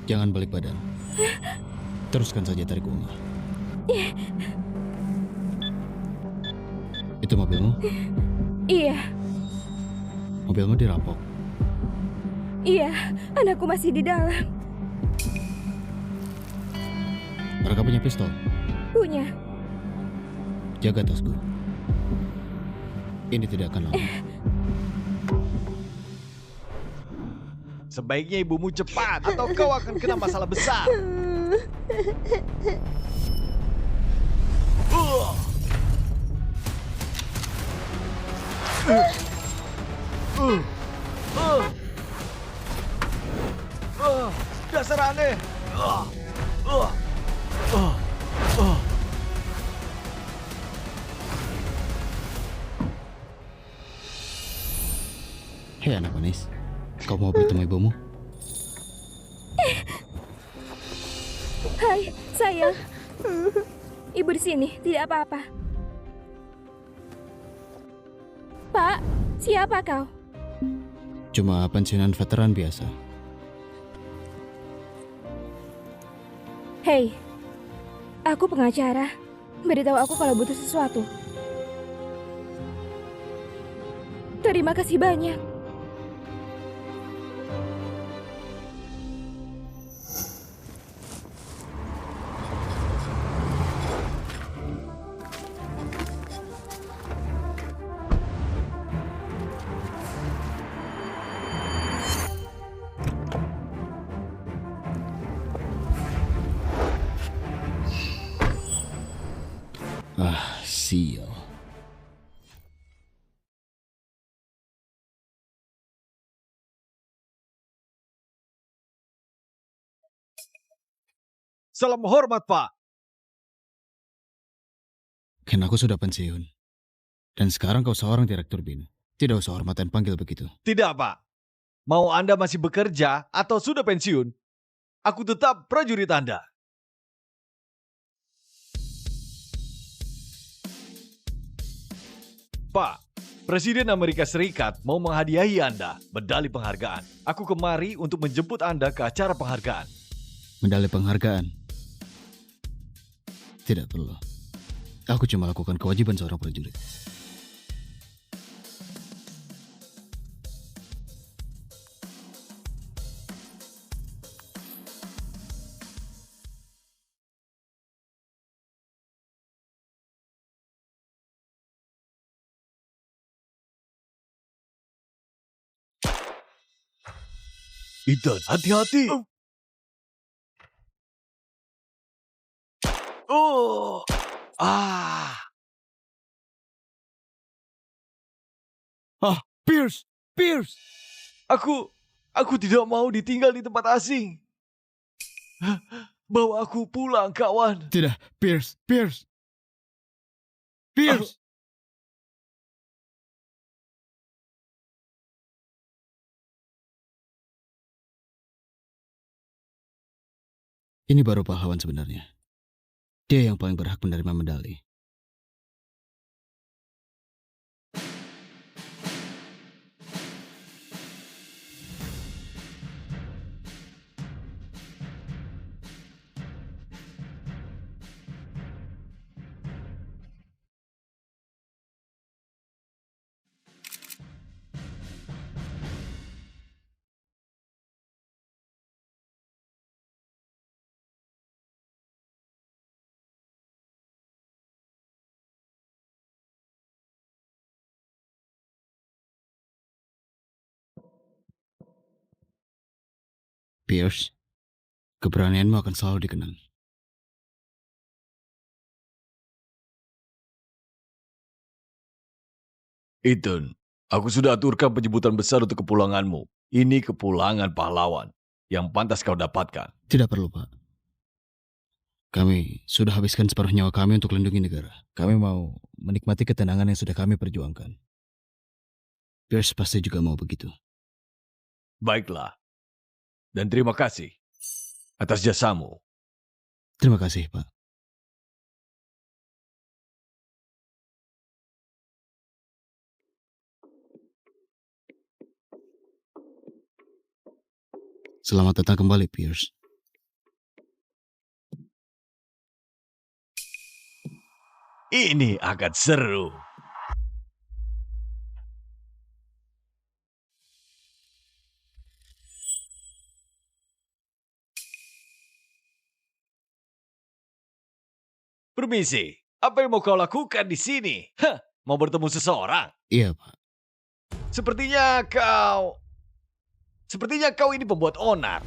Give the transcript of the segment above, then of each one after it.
Jangan balik badan. Teruskan saja tarik uangnya. Itu mobilmu? Iya, Mobilmu dirampok. iya, anakku masih di dalam. Mereka punya pistol. Punya. Jaga tasku. Ini tidak akan lama. Sebaiknya ibumu cepat atau kau akan kena masalah besar. Dasar aneh. Hei anak manis, kau mau bertemu ibumu? Hai, sayang. Ibu di sini, tidak apa-apa. Pak, siapa kau? Cuma pensiunan veteran biasa. Hei, aku pengacara. Beritahu aku kalau butuh sesuatu. Terima kasih banyak. Sial. Salam hormat, Pak. Kan aku sudah pensiun. Dan sekarang kau seorang direktur BIN. Tidak usah hormatan panggil begitu. Tidak, Pak. Mau Anda masih bekerja atau sudah pensiun, aku tetap prajurit Anda. Pak, Presiden Amerika Serikat mau menghadiahi Anda medali penghargaan. Aku kemari untuk menjemput Anda ke acara penghargaan. Medali penghargaan. Tidak perlu. Aku cuma lakukan kewajiban seorang prajurit. Ethan, hati-hati. Oh. Ah. Pierce! Pierce! Aku tidak mau ditinggal di tempat asing. Bawa aku pulang, kawan. Tidak, Pierce! Pierce! Pierce! Ini baru pahlawan sebenarnya. Dia yang paling berhak menerima medali. Pierce, keberanianmu akan selalu dikenang. Ethan, aku sudah aturkan penyebutan besar untuk kepulanganmu. Ini kepulangan pahlawan yang pantas kau dapatkan. Tidak perlu, Pak. Kami sudah habiskan separuh nyawa kami untuk lindungi negara. Kami mau menikmati ketenangan yang sudah kami perjuangkan. Pierce pasti juga mau begitu. Baiklah. Dan terima kasih atas jasamu. Terima kasih, Pak. Selamat datang kembali, Pierce. Ini akan seru. Permisi, apa yang mau kau lakukan di sini? Hah, mau bertemu seseorang? Iya, Pak. Sepertinya kau ini pembuat onar.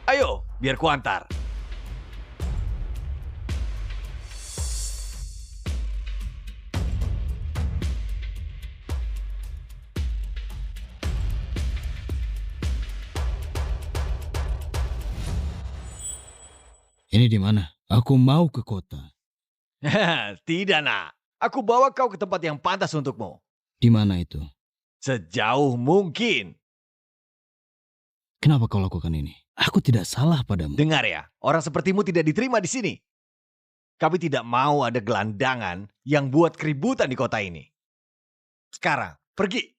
Ayo, biar kuantar. Ini di mana? Aku mau ke kota. Tidak, nak. Aku bawa kau ke tempat yang pantas untukmu. Di mana itu? Sejauh mungkin. Kenapa kau lakukan ini? Aku tidak salah padamu. Dengar ya, orang sepertimu tidak diterima di sini. Kami tidak mau ada gelandangan yang buat keributan di kota ini. Sekarang, pergi.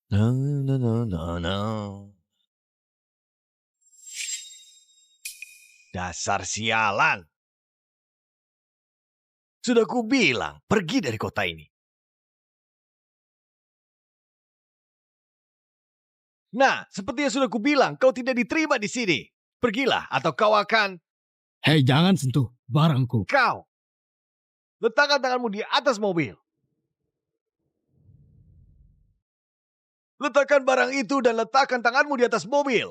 No, no, no, no, no. Dasar sialan. Sudah kubilang, pergi dari kota ini. Nah, seperti yang sudah kubilang, kau tidak diterima di sini. Pergilah, atau kau akan... Hei, jangan sentuh barangku. Kau! Letakkan tanganmu di atas mobil. Letakkan barang itu dan letakkan tanganmu di atas mobil.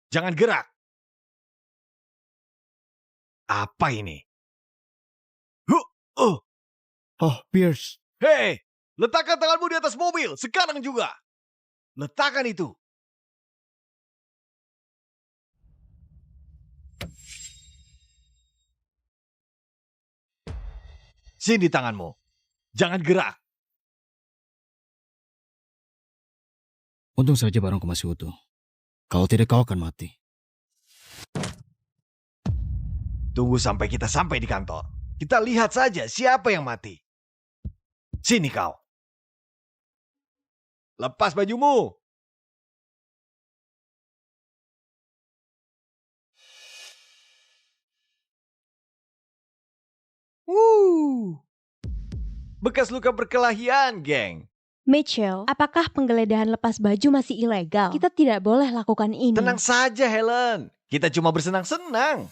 Jangan gerak. Apa ini? Oh, Pierce. Hei, letakkan tanganmu di atas mobil. Sekarang juga. Letakkan itu. Sini tanganmu. Jangan gerak. Untung saja barangku masih utuh. Kalau tidak, kau akan mati. Tunggu sampai kita sampai di kantor. Kita lihat saja siapa yang mati. Sini kau. Lepas bajumu. Bekas luka perkelahian, geng. Mitchell, apakah penggeledahan lepas baju masih ilegal? Kita tidak boleh lakukan ini. Tenang saja, Helen. Kita cuma bersenang-senang.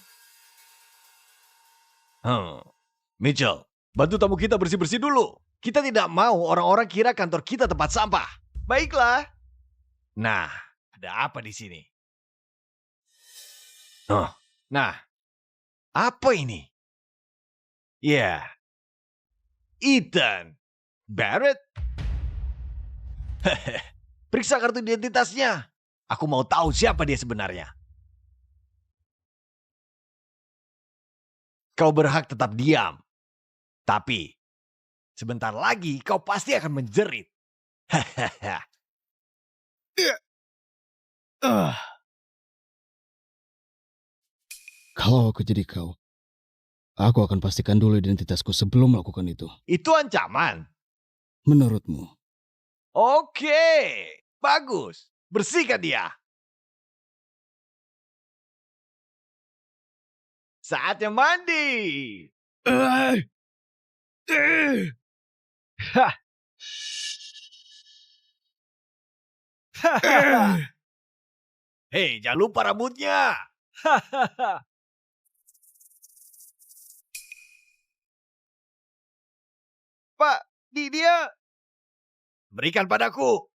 Mitchell, bantu tamu kita bersih-bersih dulu. Kita tidak mau orang-orang kira kantor kita tempat sampah. Baiklah. Nah, ada apa di sini? Nah, apa ini? Ya, Ethan Barrett. Periksa kartu identitasnya. Aku mau tahu siapa dia sebenarnya. Kau berhak tetap diam. Tapi, sebentar lagi kau pasti akan menjerit. Kalau aku jadi kau, aku akan pastikan dulu identitasku sebelum melakukan itu. Itu ancaman. Menurutmu? Oke, bagus. Bersihkan dia. Saatnya mandi. Hei, jangan lupa rambutnya. Pak, dia. Berikan padaku.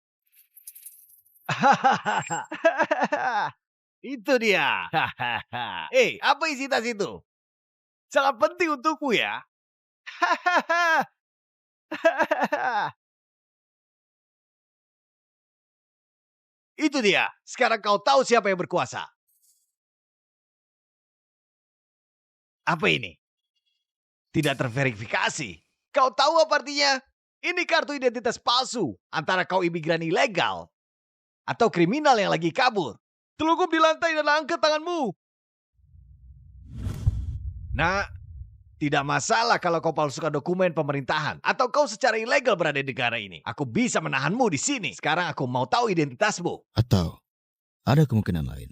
Itu dia. Hei, apa isi tas itu? Sangat penting untukmu ya. Itu dia. Sekarang kau tahu siapa yang berkuasa. Apa ini? tidak terverifikasi. Kau tahu apa artinya? Ini kartu identitas palsu antara kau imigran ilegal atau kriminal yang lagi kabur. Telungkup di lantai dan angkat tanganmu. Nah, tidak masalah kalau kau palsukan dokumen pemerintahan atau kau secara ilegal berada di negara ini. Aku bisa menahanmu di sini. Sekarang aku mau tahu identitasmu. Atau ada kemungkinan lain.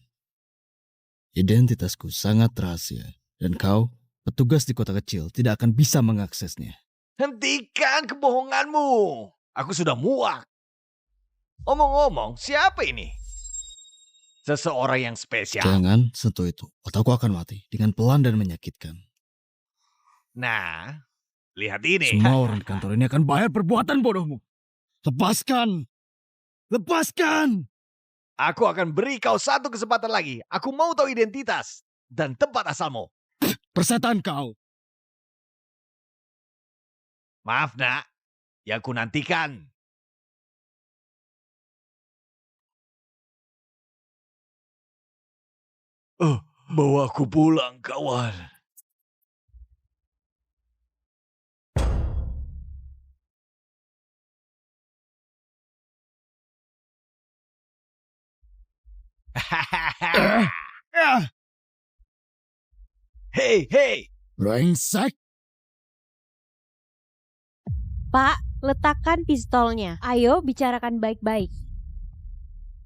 Identitasku sangat rahasia dan kau, petugas di kota kecil, tidak akan bisa mengaksesnya. Hentikan kebohonganmu. Aku sudah muak. Omong-omong, siapa ini? Seseorang yang spesial. Jangan sentuh itu. Otakku akan mati dengan pelan dan menyakitkan. Nah, lihat ini. Semua orang di kantor ini akan bayar perbuatan bodohmu. Lepaskan! Lepaskan! Aku akan beri kau satu kesempatan lagi. Aku mau tahu identitas dan tempat asalmu. Persetan kau! Maaf, nak. Yang ku nantikan. Bawa aku pulang, kawan. Hei. Brengsek! Pak, letakkan pistolnya. Ayo bicarakan baik-baik.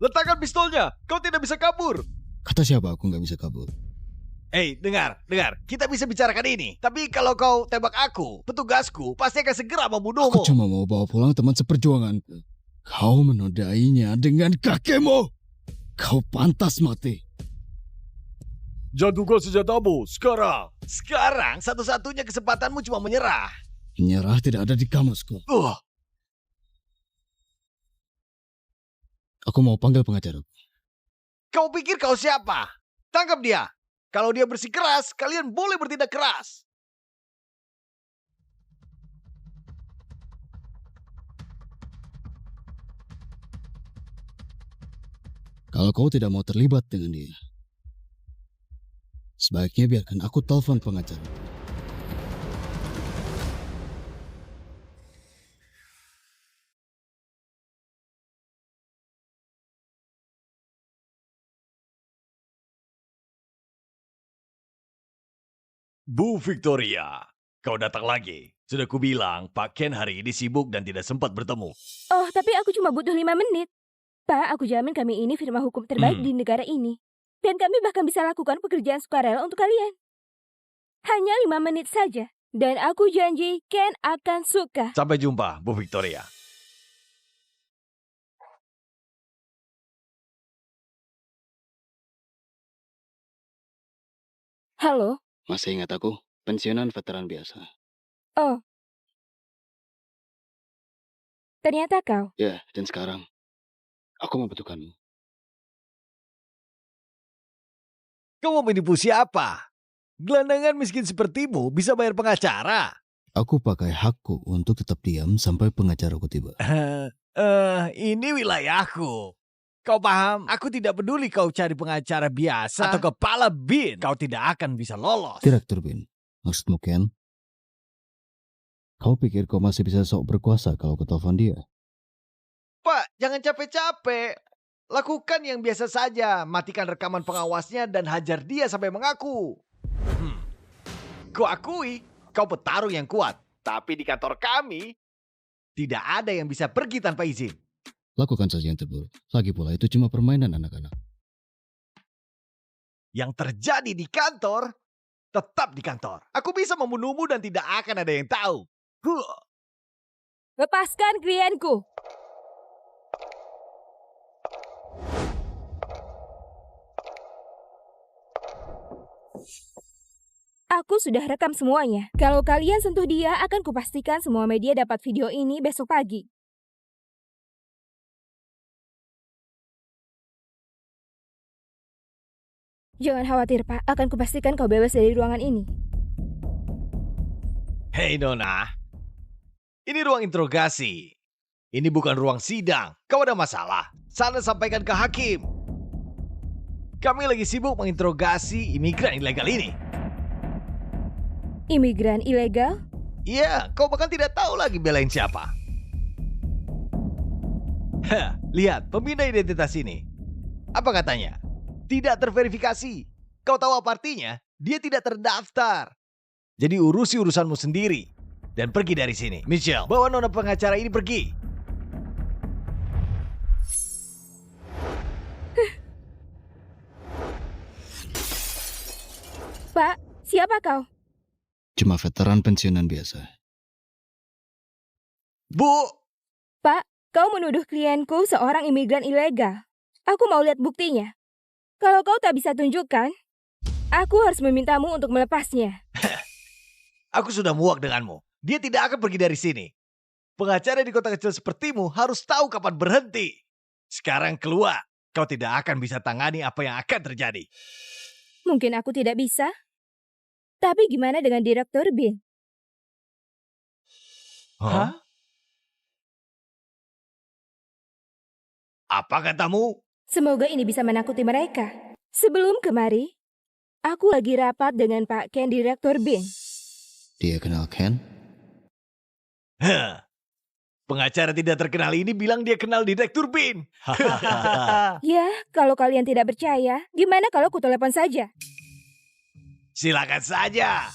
Letakkan pistolnya. Kau tidak bisa kabur. Kata siapa aku nggak bisa kabur? Hei, dengar. Kita bisa bicarakan ini. Tapi kalau kau tembak aku, petugasku pasti akan segera membunuhmu. Aku cuma mau bawa pulang teman seperjuanganku. Kau menodainya dengan kakimu. Kau pantas mati. Jatuhkan senjatamu sekarang. Sekarang satu-satunya kesempatanmu cuma menyerah. Menyerah tidak ada di kamusku. Aku mau panggil pengacara. Kau pikir kau siapa? Tangkap dia. Kalau dia bersikeras, kalian boleh bertindak keras. Kalau kau tidak mau terlibat dengan dia, sebaiknya biarkan aku telepon pengacara. Bu Victoria, kau datang lagi. Sudah kubilang, Pak Ken hari ini sibuk dan tidak sempat bertemu. Oh, tapi aku cuma butuh 5 menit. Pak, aku jamin kami ini firma hukum terbaik di negara ini. Dan kami bahkan bisa lakukan pekerjaan sukarela untuk kalian. Hanya 5 menit saja. Dan aku janji Ken akan suka. Sampai jumpa, Bu Victoria. Halo? Masih ingat aku? Pensiunan veteran biasa. Oh. Ternyata kau. Ya, dan sekarang aku membutuhkanmu. Kau mau menipu siapa? Gelandangan miskin sepertimu bisa bayar pengacara. Aku pakai hakku untuk tetap diam sampai pengacaraku tiba. Ini wilayahku. Kau paham? Aku tidak peduli kau cari pengacara biasa atau kepala bin. Kau tidak akan bisa lolos. Direktur Bin, maksudmu Ken? Kau pikir kau masih bisa sok berkuasa kalau kau telepon dia? Pak, jangan capek-capek. Lakukan yang biasa saja. Matikan rekaman pengawasnya dan hajar dia sampai mengaku. Kau akui, kau petarung yang kuat. Tapi di kantor kami, tidak ada yang bisa pergi tanpa izin. Lakukan saja yang terburuk. Lagi pula itu cuma permainan anak-anak. Yang terjadi di kantor, tetap di kantor. Aku bisa membunuhmu dan tidak akan ada yang tahu. Lepaskan klienku. Aku sudah rekam semuanya. Kalau kalian sentuh dia, akan kupastikan semua media dapat video ini besok pagi. Jangan khawatir, Pak. Akan kupastikan kau bebas dari ruangan ini. Hei Nona, ini ruang interogasi. Ini bukan ruang sidang. Kau ada masalah? Sana sampaikan ke hakim. Kami lagi sibuk menginterogasi imigran ilegal ini. Imigran ilegal? Iya, kau bahkan tidak tahu lagi belain siapa. Hah, lihat pemindah identitas ini. Apa katanya? Tidak terverifikasi. Kau tahu apa artinya? Dia tidak terdaftar. Jadi urusi urusanmu sendiri. Dan pergi dari sini. Michelle, bawa nona pengacara ini pergi. Pak, siapa kau? Cuma veteran pensiunan biasa. Bu, Pak, kau menuduh klienku seorang imigran ilegal. Aku mau lihat buktinya. Kalau kau tak bisa tunjukkan, aku harus memintamu untuk melepasnya. aku sudah muak denganmu. Dia tidak akan pergi dari sini. Pengacara di kota kecil sepertimu harus tahu kapan berhenti. Sekarang keluar. Kau tidak akan bisa tangani apa yang akan terjadi. Mungkin aku tidak bisa. Tapi gimana dengan Direktur Bin? Hah? Apa katamu? Semoga ini bisa menakuti mereka. Sebelum kemari, aku lagi rapat dengan Pak Ken Direktur Bin. Dia kenal Ken? Hah. Pengacara tidak terkenal ini bilang dia kenal Direktur Bin. Ya, kalau kalian tidak percaya, gimana kalau ku telepon saja? Silakan saja.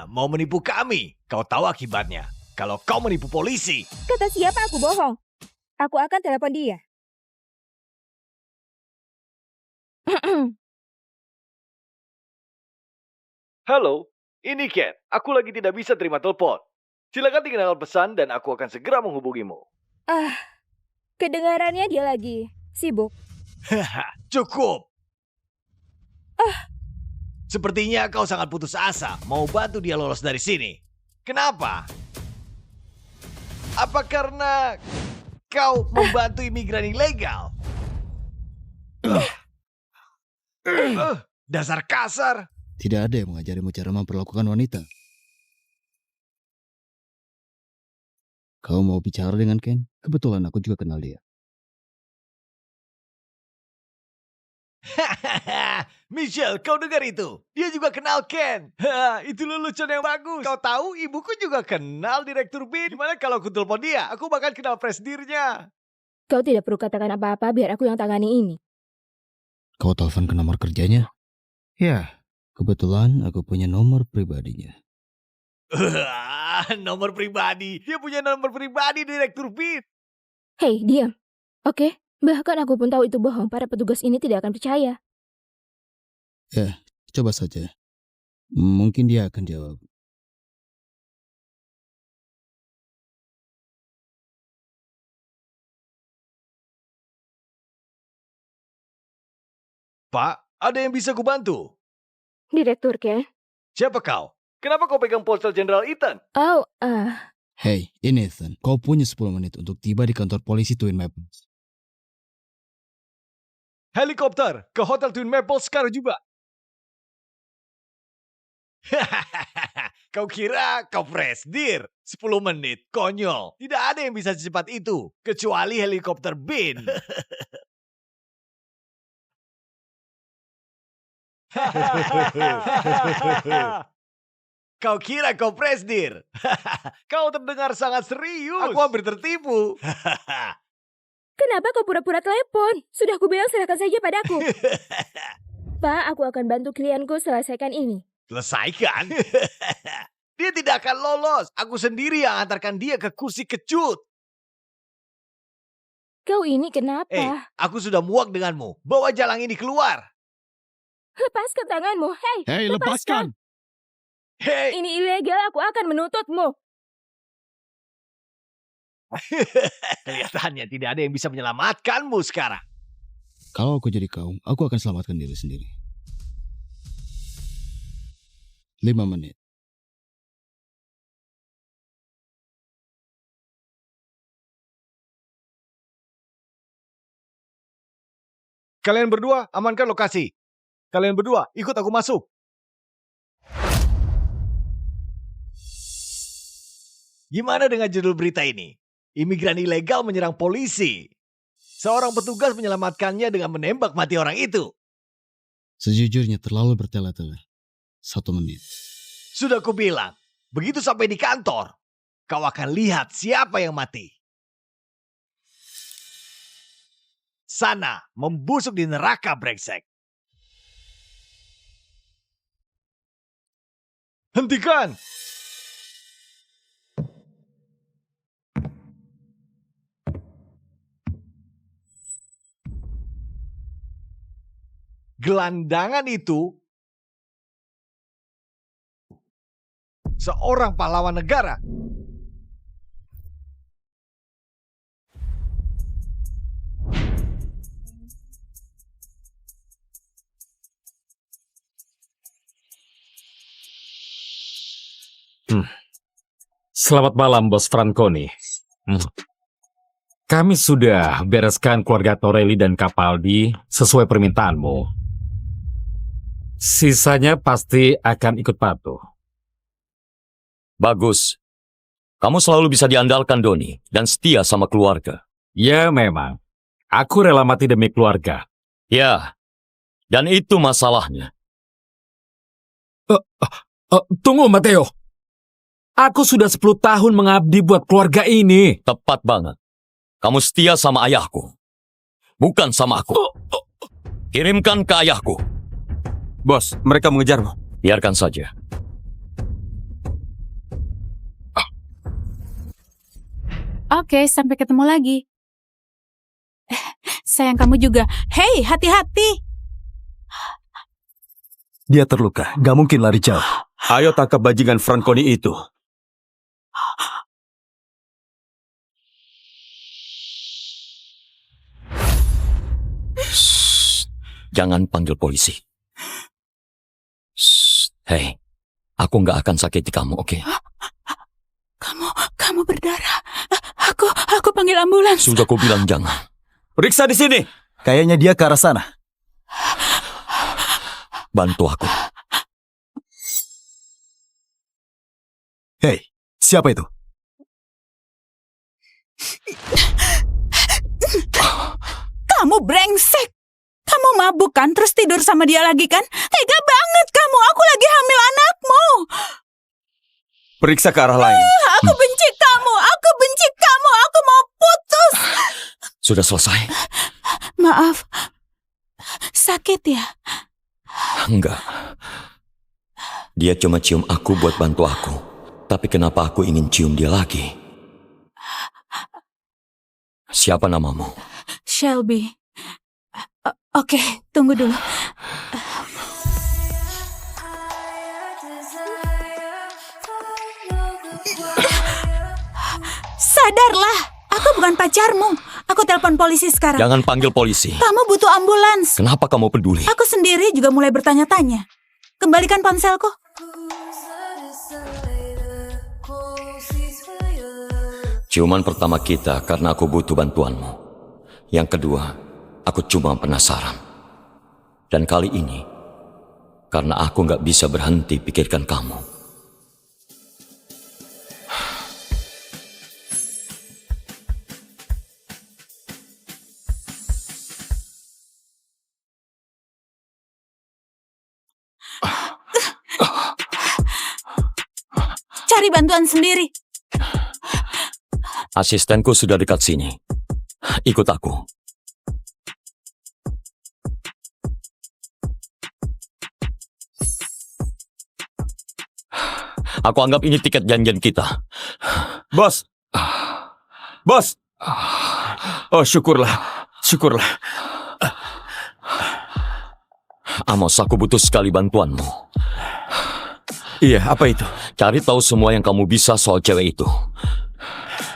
Mau menipu kami? Kau tahu akibatnya. Kalau kau menipu polisi. Kata siapa aku bohong? Aku akan telepon dia. Halo, ini Ken. Aku lagi tidak bisa terima telepon. Silakan tinggalkan pesan dan aku akan segera menghubungimu. Kedengarannya dia lagi sibuk. Cukup. Sepertinya kau sangat putus asa mau bantu dia lolos dari sini. Kenapa? Apa karena kau membantu imigran ilegal? Dasar kasar. Tidak ada yang mengajarimu cara memperlakukan wanita. Kau mau bicara dengan Ken? Kebetulan aku juga kenal dia. Michelle, kau dengar itu? Dia juga kenal Ken. Itu lelucon yang bagus. Kau tahu, ibuku juga kenal Direktur Bin. Gimana kalau aku telepon dia? Aku bahkan kenal presidirnya. Kau tidak perlu katakan apa-apa biar aku yang tangani ini. Kau telepon ke nomor kerjanya? Ya, kebetulan aku punya nomor pribadinya. Nomor pribadi. Dia punya nomor pribadi Direktur Bin. Hei, diam. Oke, bahkan aku pun tahu itu bohong. Para petugas ini tidak akan percaya. Ya, coba saja. Mungkin dia akan jawab. Pak, ada yang bisa kubantu? Direktur Ken? Siapa kau? Kenapa kau pegang ponsel Jenderal Ethan? Oh, Hey, ini Ethan. Kau punya 10 menit untuk tiba di kantor polisi Twin Maples. Helikopter ke Hotel Twin Maples sekarang juga. Kau kira kau presidir? 10 menit, konyol. Tidak ada yang bisa secepat itu, kecuali helikopter Bin. Kau kira kau presidir? Kau terdengar sangat serius. Aku hampir tertipu. kenapa kau pura-pura telepon? Sudah kubilang serahkan saja padaku. Pak, aku akan bantu klienku selesaikan ini. Selesaikan? Dia tidak akan lolos. Aku sendiri yang antarkan dia ke kursi kecut. Kau ini kenapa? Aku sudah muak denganmu. Bawa jalang ini keluar. Lepaskan tanganmu. Hei, Hey, lepaskan! Hei, ini ilegal. Aku akan menuntutmu. kelihatannya tidak ada yang bisa menyelamatkanmu sekarang. Kalau aku jadi kau, aku akan selamatkan diri sendiri. 5 menit. Kalian berdua amankan lokasi. Kalian berdua ikut aku masuk. Gimana dengan judul berita ini? Imigran ilegal menyerang polisi. Seorang petugas menyelamatkannya dengan menembak mati orang itu. Sejujurnya terlalu bertele-tele. 1 menit. Sudah kubilang, begitu sampai di kantor, kau akan lihat siapa yang mati. Sana membusuk di neraka brengsek. Hentikan! Gelandangan itu seorang pahlawan negara. Selamat malam, Bos Franconi. Kami sudah bereskan keluarga Torelli dan Capaldi sesuai permintaanmu. Sisanya pasti akan ikut patuh. Bagus. Kamu selalu bisa diandalkan, Doni, dan setia sama keluarga. Ya memang, aku rela mati demi keluarga. Ya, dan itu masalahnya. Tunggu, Matteo. Aku sudah 10 tahun mengabdi buat keluarga ini. Tepat banget. Kamu setia sama ayahku. Bukan sama aku. Kirimkan ke ayahku. Bos, mereka mengejarmu. Biarkan saja. Oke, sampai ketemu lagi. Sayang kamu juga. Hei, hati-hati. Dia terluka, gak mungkin lari jauh. Ayo tangkap bajingan Franconi itu. Shh, jangan panggil polisi. Shh, hei, aku nggak akan sakiti kamu, oke? Kamu berdarah. Aku panggil ambulans. Sudah aku bilang jangan. Periksa di sini. Kayaknya dia ke arah sana. Bantu aku. Hei, siapa itu? Kamu brengsek. Kamu mabuk kan, terus tidur sama dia lagi kan? Tega banget kamu, aku lagi hamil anakmu. Periksa ke arah lain. Aku benci kamu, aku mau putus. Sudah selesai? Maaf, sakit ya? Enggak. Dia cuma cium aku buat bantu aku. Tapi kenapa aku ingin cium dia lagi? Siapa namamu? Shelby. Oke, tunggu dulu. Sadarlah, aku bukan pacarmu. Aku telepon polisi sekarang. Jangan panggil polisi. Kamu butuh ambulans. Kenapa kamu peduli? Aku sendiri juga mulai bertanya-tanya. Kembalikan ponselku. Ciuman pertama kita karena aku butuh bantuanmu. Yang kedua, aku cuma penasaran. Dan kali ini, karena aku nggak bisa berhenti pikirkan kamu. Cari bantuan sendiri. Asistenku sudah dekat sini. Ikut aku. Aku anggap ini tiket janjian kita. Bos. Bos. Oh, syukurlah. Syukurlah. Amos, aku butuh sekali bantuanmu. Iya, apa itu? Cari tahu semua yang kamu bisa soal cewek itu.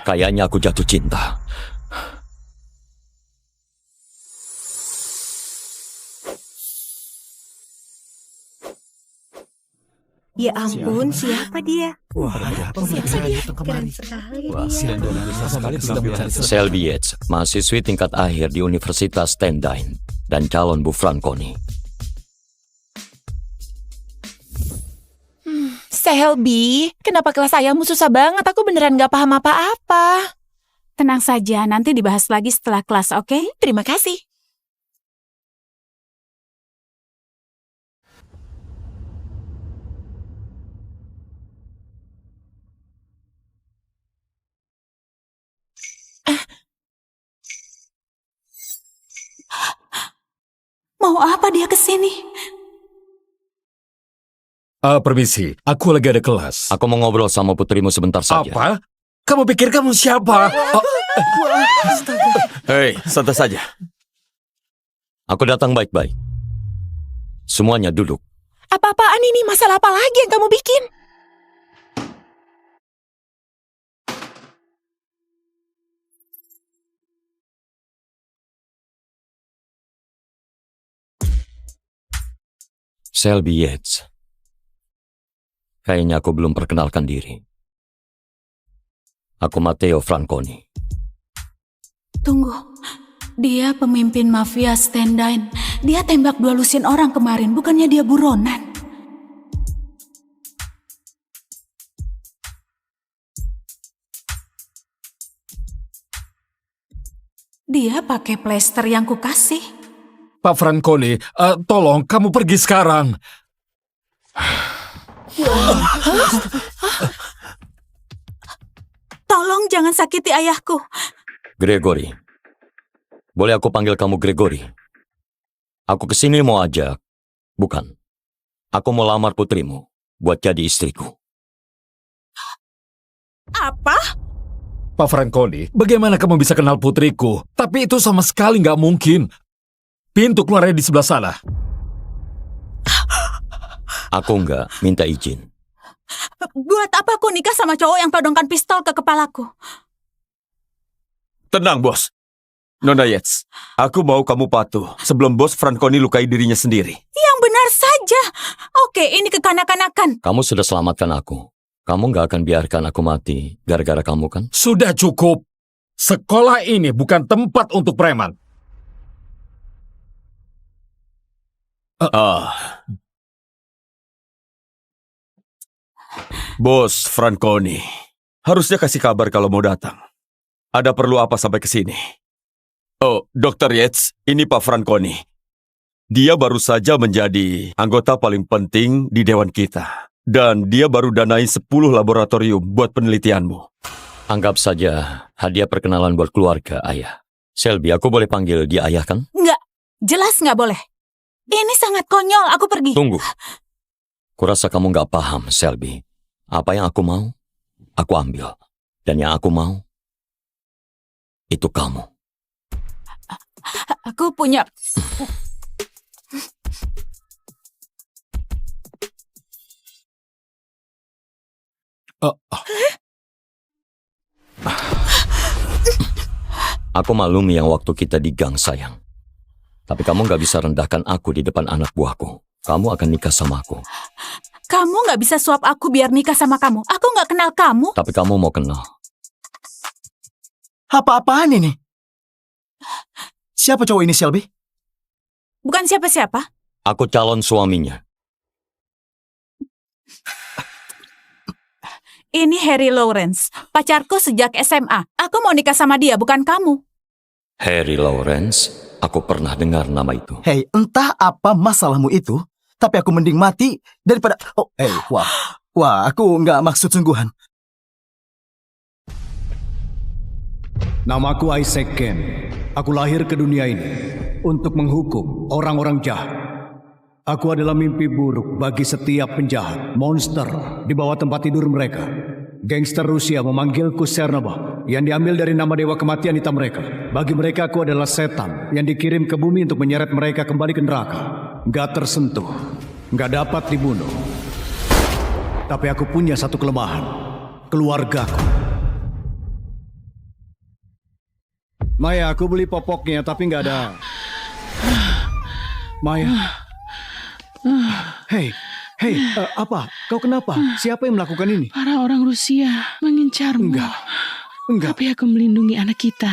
Kayaknya aku jatuh cinta. Ya ampun, siapa dia? Keren sekali. Shelby Yates, mahasiswi tingkat akhir di Universitas Stendine dan calon Bu Franconi. Shelby, kenapa kelas ayahmu susah banget? Aku beneran gak paham apa-apa. Tenang saja, nanti dibahas lagi setelah kelas, oke? Terima kasih. Mau apa dia kesini? Permisi, aku lagi ada kelas. Aku mau ngobrol sama putrimu sebentar saja. Apa? Kamu pikir kamu siapa? Hei, santai saja. Aku datang baik-baik. Semuanya duduk. Apa-apaan ini? Masalah apa lagi yang kamu bikin? Selby Yates. Kayaknya aku belum perkenalkan diri. Aku Matteo Franconi. Tunggu. Dia pemimpin mafia Stendine. Dia tembak 2 lusin orang kemarin, bukannya dia buronan. Dia pakai plester yang kukasih. Pak Franconi, tolong kamu pergi sekarang. Tolong jangan sakiti ayahku. Gregory. Boleh aku panggil kamu Gregory? Aku kesini mau ajak. Bukan. Aku mau lamar putrimu buat jadi istriku. Apa? Pak Franconi, bagaimana kamu bisa kenal putriku? Tapi itu sama sekali nggak mungkin. Pintu keluarnya di sebelah sana. Aku nggak minta izin. Buat apa aku nikah sama cowok yang todongkan pistol ke kepalaku? Tenang, Bos. Nona Yates, aku mau kamu patuh sebelum Bos Franconi lukai dirinya sendiri. Yang benar saja. Oke, ini kekanak-kanakan. Kamu sudah selamatkan aku. Kamu nggak akan biarkan aku mati gara-gara kamu kan? Sudah cukup. Sekolah ini bukan tempat untuk preman. Bos Franconi, harusnya kasih kabar kalau mau datang. Ada perlu apa sampai ke sini? Oh, Dr. Yates, ini Pak Franconi. Dia baru saja menjadi anggota paling penting di dewan kita. Dan dia baru danai 10 laboratorium buat penelitianmu. Anggap saja hadiah perkenalan buat keluarga, ayah. Selby, aku boleh panggil dia ayah kan? Enggak, jelas nggak boleh. Ini sangat konyol, aku pergi. Tunggu. Kurasa kamu nggak paham, Selby. Apa yang aku mau, aku ambil. Dan yang aku mau, itu kamu. Aku punya... Aku maklumi yang waktu kita di gang, sayang. Tapi kamu nggak bisa rendahkan aku di depan anak buahku. Kamu akan nikah sama aku. Kamu nggak bisa suap aku biar nikah sama kamu. Aku nggak kenal kamu. Tapi kamu mau kenal. Apa-apaan ini? Siapa cowok ini, Selby? Bukan siapa-siapa. Aku calon suaminya. Ini Harry Lawrence, pacarku sejak SMA. Aku mau nikah sama dia, bukan kamu. Harry Lawrence, aku pernah dengar nama itu. Hei, entah apa masalahmu itu, tapi aku mending mati daripada... Oh, hei, wah, aku nggak maksud sungguhan. Namaku Isaac Kent. Aku lahir ke dunia ini untuk menghukum orang-orang jahat. Aku adalah mimpi buruk bagi setiap penjahat, monster di bawah tempat tidur mereka. Gangster Rusia memanggilku Chernobog, yang diambil dari nama dewa kematian hitam mereka. Bagi mereka aku adalah setan yang dikirim ke bumi untuk menyeret mereka kembali ke neraka. Gak tersentuh, gak dapat dibunuh. Tapi aku punya satu kelemahan, keluargaku. Maya, aku beli popoknya tapi nggak ada. Maya. Hei, apa? Kau kenapa? Siapa yang melakukan ini? Para orang Rusia mengincarmu. Enggak. Tapi aku melindungi anak kita.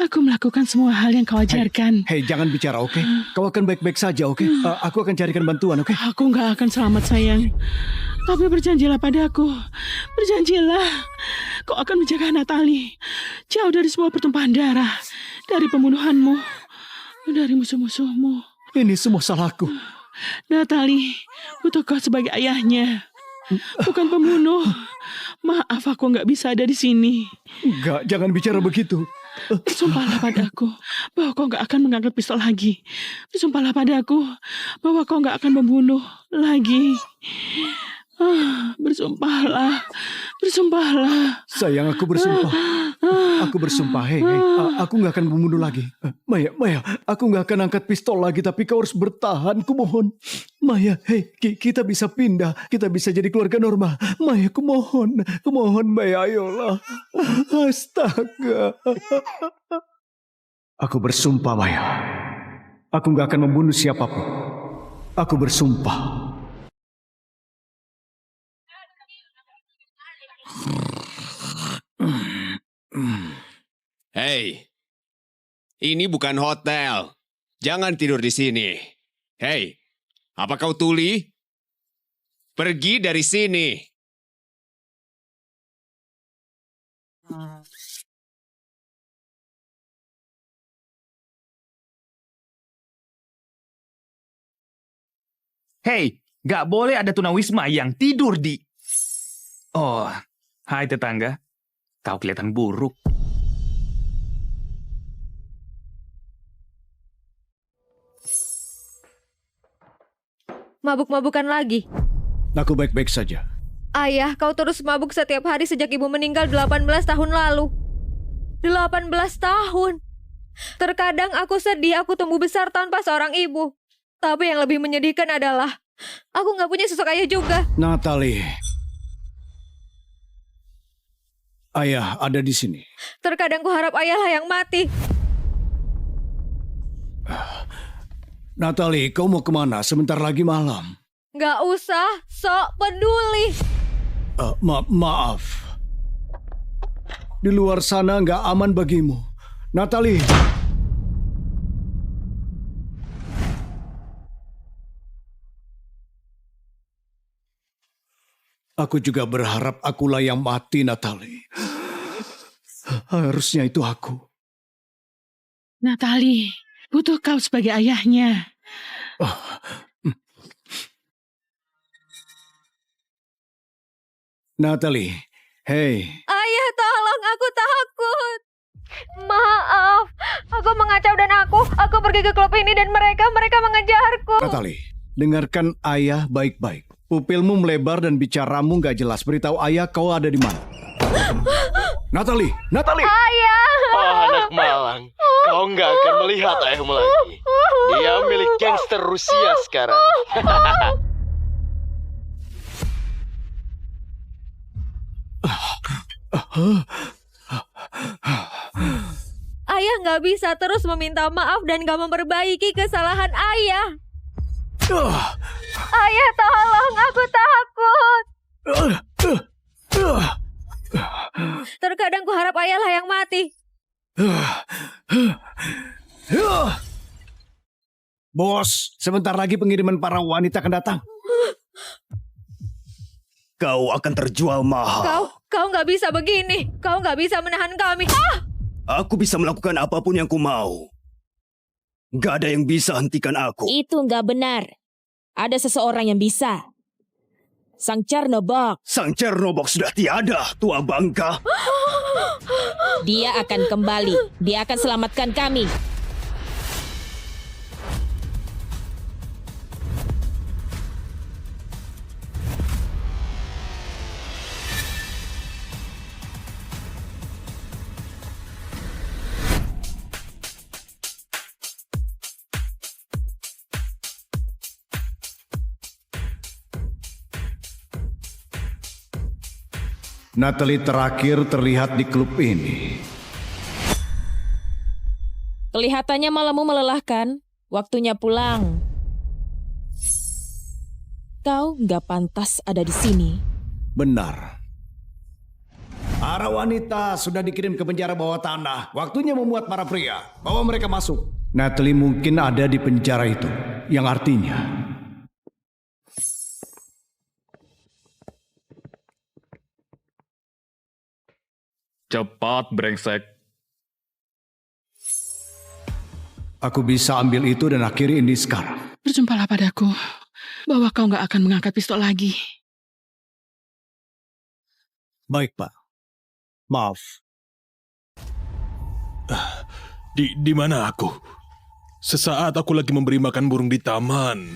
Aku melakukan semua hal yang kau ajarkan. Hei, jangan bicara, oke? Kau akan baik-baik saja, oke? Aku akan carikan bantuan, oke? Aku nggak akan selamat, sayang. Tapi berjanjilah padaku. Berjanjilah. Kau akan menjaga Natalie. Jauh dari semua pertumpahan darah. Dari pembunuhanmu. Dari musuh-musuhmu. Ini semua salahku. Natalie, butuh kau sebagai ayahnya. Bukan pembunuh. Maaf, aku nggak bisa ada di sini. Enggak, jangan bicara begitu. Bersumpahlah padaku bahwa kau nggak akan mengangkat pistol lagi. Bersumpahlah padaku bahwa kau nggak akan membunuh lagi. Bersumpahlah. Sayang, aku bersumpah. Aku bersumpah, hei, aku nggak akan membunuh lagi. Maya, aku nggak akan angkat pistol lagi, tapi kau harus bertahan, kumohon. Maya, hei, kita bisa pindah, kita bisa jadi keluarga normal. Maya, kumohon, Maya, ayolah. Astaga. Aku bersumpah, Maya. Aku nggak akan membunuh siapapun. Aku bersumpah. Hei, ini bukan hotel. Jangan tidur di sini. Hei, apa kau tuli? Pergi dari sini. Hei, gak boleh ada tunawisma yang tidur di... Oh, hai tetangga. Kau kelihatan buruk. Mabuk-mabukan lagi. Aku baik-baik saja. Ayah, kau terus mabuk setiap hari sejak ibu meninggal 18 tahun lalu. 18 tahun. Terkadang aku sedih aku tumbuh besar tanpa seorang ibu. Tapi yang lebih menyedihkan adalah aku nggak punya sosok ayah juga. Natalie. Ayah ada di sini. Terkadang ku harap ayahlah yang mati. Natalie, kau mau kemana? Sebentar lagi malam. Nggak usah, sok peduli. Maaf. Di luar sana nggak aman bagimu. Natalie. Aku juga berharap akulah yang mati, Natalie. Harusnya itu aku. Natalie, butuh kau sebagai ayahnya. Natalie, hei. Ayah, tolong, aku takut. Maaf, aku mengacau dan aku pergi ke klub ini dan mereka mengejarku. Natalie, dengarkan ayah baik-baik. Pupilmu melebar dan bicaramu nggak jelas. Beritahu ayah kau ada di mana. Natalie! Ayah! Oh, anak malang. Kau nggak akan melihat ayahmu lagi. Dia milik gangster Rusia sekarang. Ayah nggak bisa terus meminta maaf dan nggak memperbaiki kesalahan ayah. Ayah, tolong, aku takut. Terkadang ku harap ayahlah yang mati. Bos, sebentar lagi pengiriman para wanita akan datang. Kau akan terjual mahal. Kau nggak bisa begini. Kau nggak bisa menahan kami. Aku bisa melakukan apapun yang ku mau. Gak ada yang bisa hentikan aku. Itu nggak benar. Ada seseorang yang bisa. Sang Chernobog. Sang Chernobog sudah tiada, tua bangka. Dia akan kembali. Dia akan selamatkan kami. Natalie terakhir terlihat di klub ini. Kelihatannya malammu melelahkan. Waktunya pulang. Kau nggak pantas ada di sini. Benar. Para wanita sudah dikirim ke penjara bawah tanah. Waktunya memuat para pria. Bawa mereka masuk. Natalie mungkin ada di penjara itu. Yang artinya... Cepat, brengsek. Aku bisa ambil itu dan akhiri ini sekarang. Berjumpalah padaku bahwa kau nggak akan mengangkat pistol lagi. Baik, Pak. Maaf. Di mana aku? Sesaat aku lagi memberi makan burung di taman,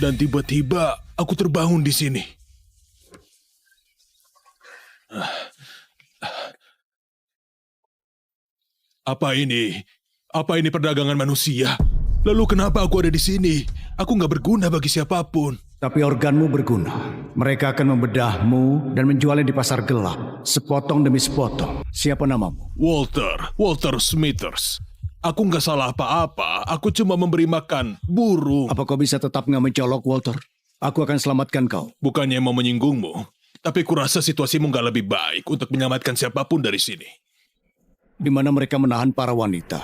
dan tiba-tiba aku terbangun di sini. Apa ini? Apa ini perdagangan manusia? Lalu kenapa aku ada di sini? Aku nggak berguna bagi siapapun. Tapi organmu berguna. Mereka akan membedahmu dan menjualnya di pasar gelap. Sepotong demi sepotong. Siapa namamu? Walter Smithers. Aku nggak salah apa-apa. Aku cuma memberi makan burung. Apa kau bisa tetap nggak mencolok, Walter? Aku akan selamatkan kau. Bukannya mau menyinggungmu, tapi kurasa situasimu nggak lebih baik untuk menyelamatkan siapapun dari sini. Di mana mereka menahan para wanita.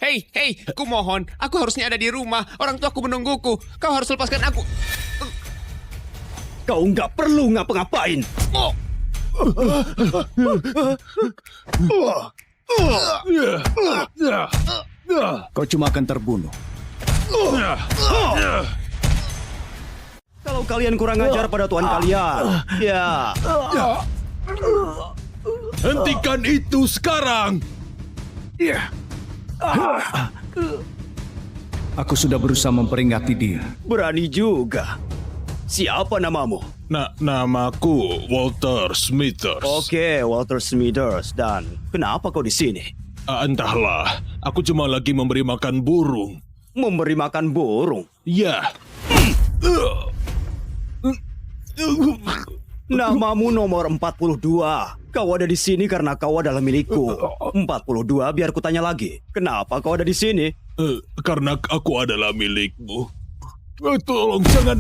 Hei, ku mohon, aku harusnya ada di rumah. Orang tuaku menungguku. Kau harus lepaskan aku. Kau nggak perlu ngapa-ngapain. Kau cuma akan terbunuh. Kalau kalian kurang ajar pada tuan kalian, ya. Hentikan itu sekarang. Aku sudah berusaha memperingati dia. Berani juga. Siapa namamu? Namaku Walter Smithers. Oke, Walter Smithers. Dan kenapa kau di sini? Entahlah, aku cuma lagi memberi makan burung. Memberi makan burung? Ya. Namamu nomor 42. Kau ada di sini karena kau adalah milikku. 42, biar kutanya lagi. Kenapa kau ada di sini? Karena aku adalah milikmu. Tolong jangan.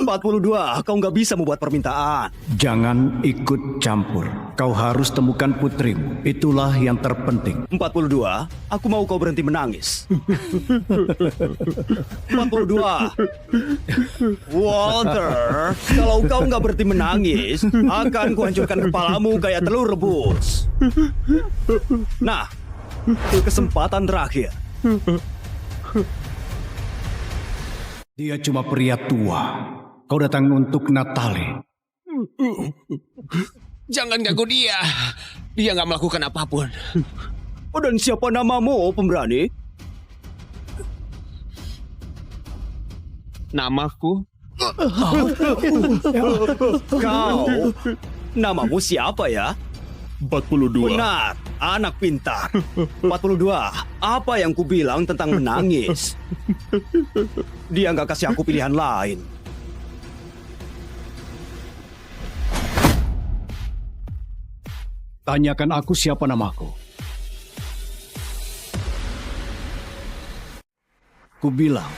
42, kau nggak bisa membuat permintaan. Jangan ikut campur. Kau harus temukan putrimu. Itulah yang terpenting. 42, aku mau kau berhenti menangis. 42, Walter, kalau kau nggak berhenti menangis, akan kuhancurkan kepalamu kayak telur rebus. Nah, kesempatan terakhir. Dia cuma pria tua. Kau datang untuk Natalie. Jangan ganggu dia. Dia nggak melakukan apapun. Oh, dan siapa namamu, pemberani? Namaku? Kau? Namamu siapa ya? 42. Benar, anak pintar. 42, apa yang kubilang tentang menangis? Dia nggak kasih aku pilihan lain. Tanyakan aku siapa namaku. Kubilang,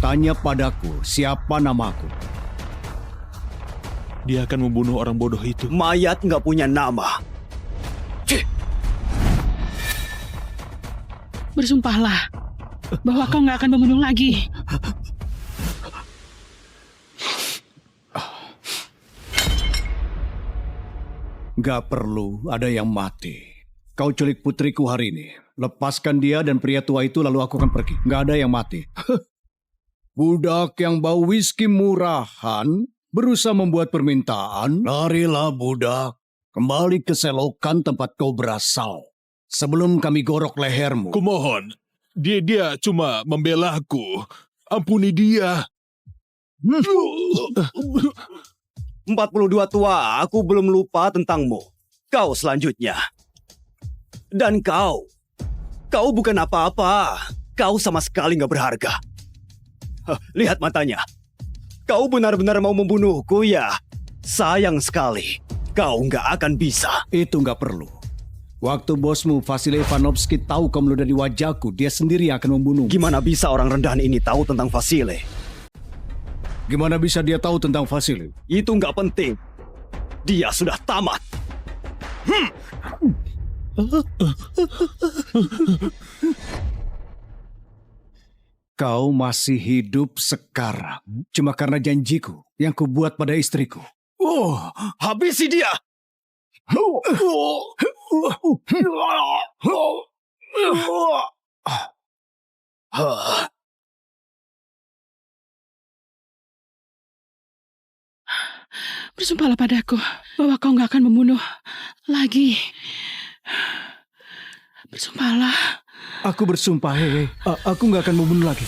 tanya padaku siapa namaku. Dia akan membunuh orang bodoh itu. Mayat nggak punya nama. Bersumpahlah bahwa kau nggak akan membunuh lagi. Gak perlu ada yang mati. Kau culik putriku hari ini. Lepaskan dia dan pria tua itu lalu aku akan pergi. Gak ada yang mati. Budak yang bau whisky murahan berusaha membuat permintaan. Larilah budak. Kembali ke selokan tempat kau berasal. Sebelum kami gorok lehermu. Kumohon, dia cuma membela aku. Ampuni dia. 42 tua, aku belum lupa tentangmu. Kau selanjutnya. Dan kau bukan apa-apa. Kau sama sekali gak berharga. Lihat matanya. Kau benar-benar mau membunuhku ya? Sayang sekali. Kau gak akan bisa. Itu gak perlu. Waktu bosmu Vasily Ivanovsky tahu kau meludah di wajahku, dia sendiri yang akan membunuh. Gimana bisa orang rendahan ini tahu tentang Vasily? Gimana bisa dia tahu tentang Vasily? Itu nggak penting. Dia sudah tamat. Kau masih hidup sekarang cuma karena janjiku yang kubuat pada istriku. Oh, habisi dia! Bersumpahlah padaku bahwa kau nggak akan membunuh lagi. Bersumpahlah. Aku bersumpah, Hehe. Aku nggak akan membunuh lagi.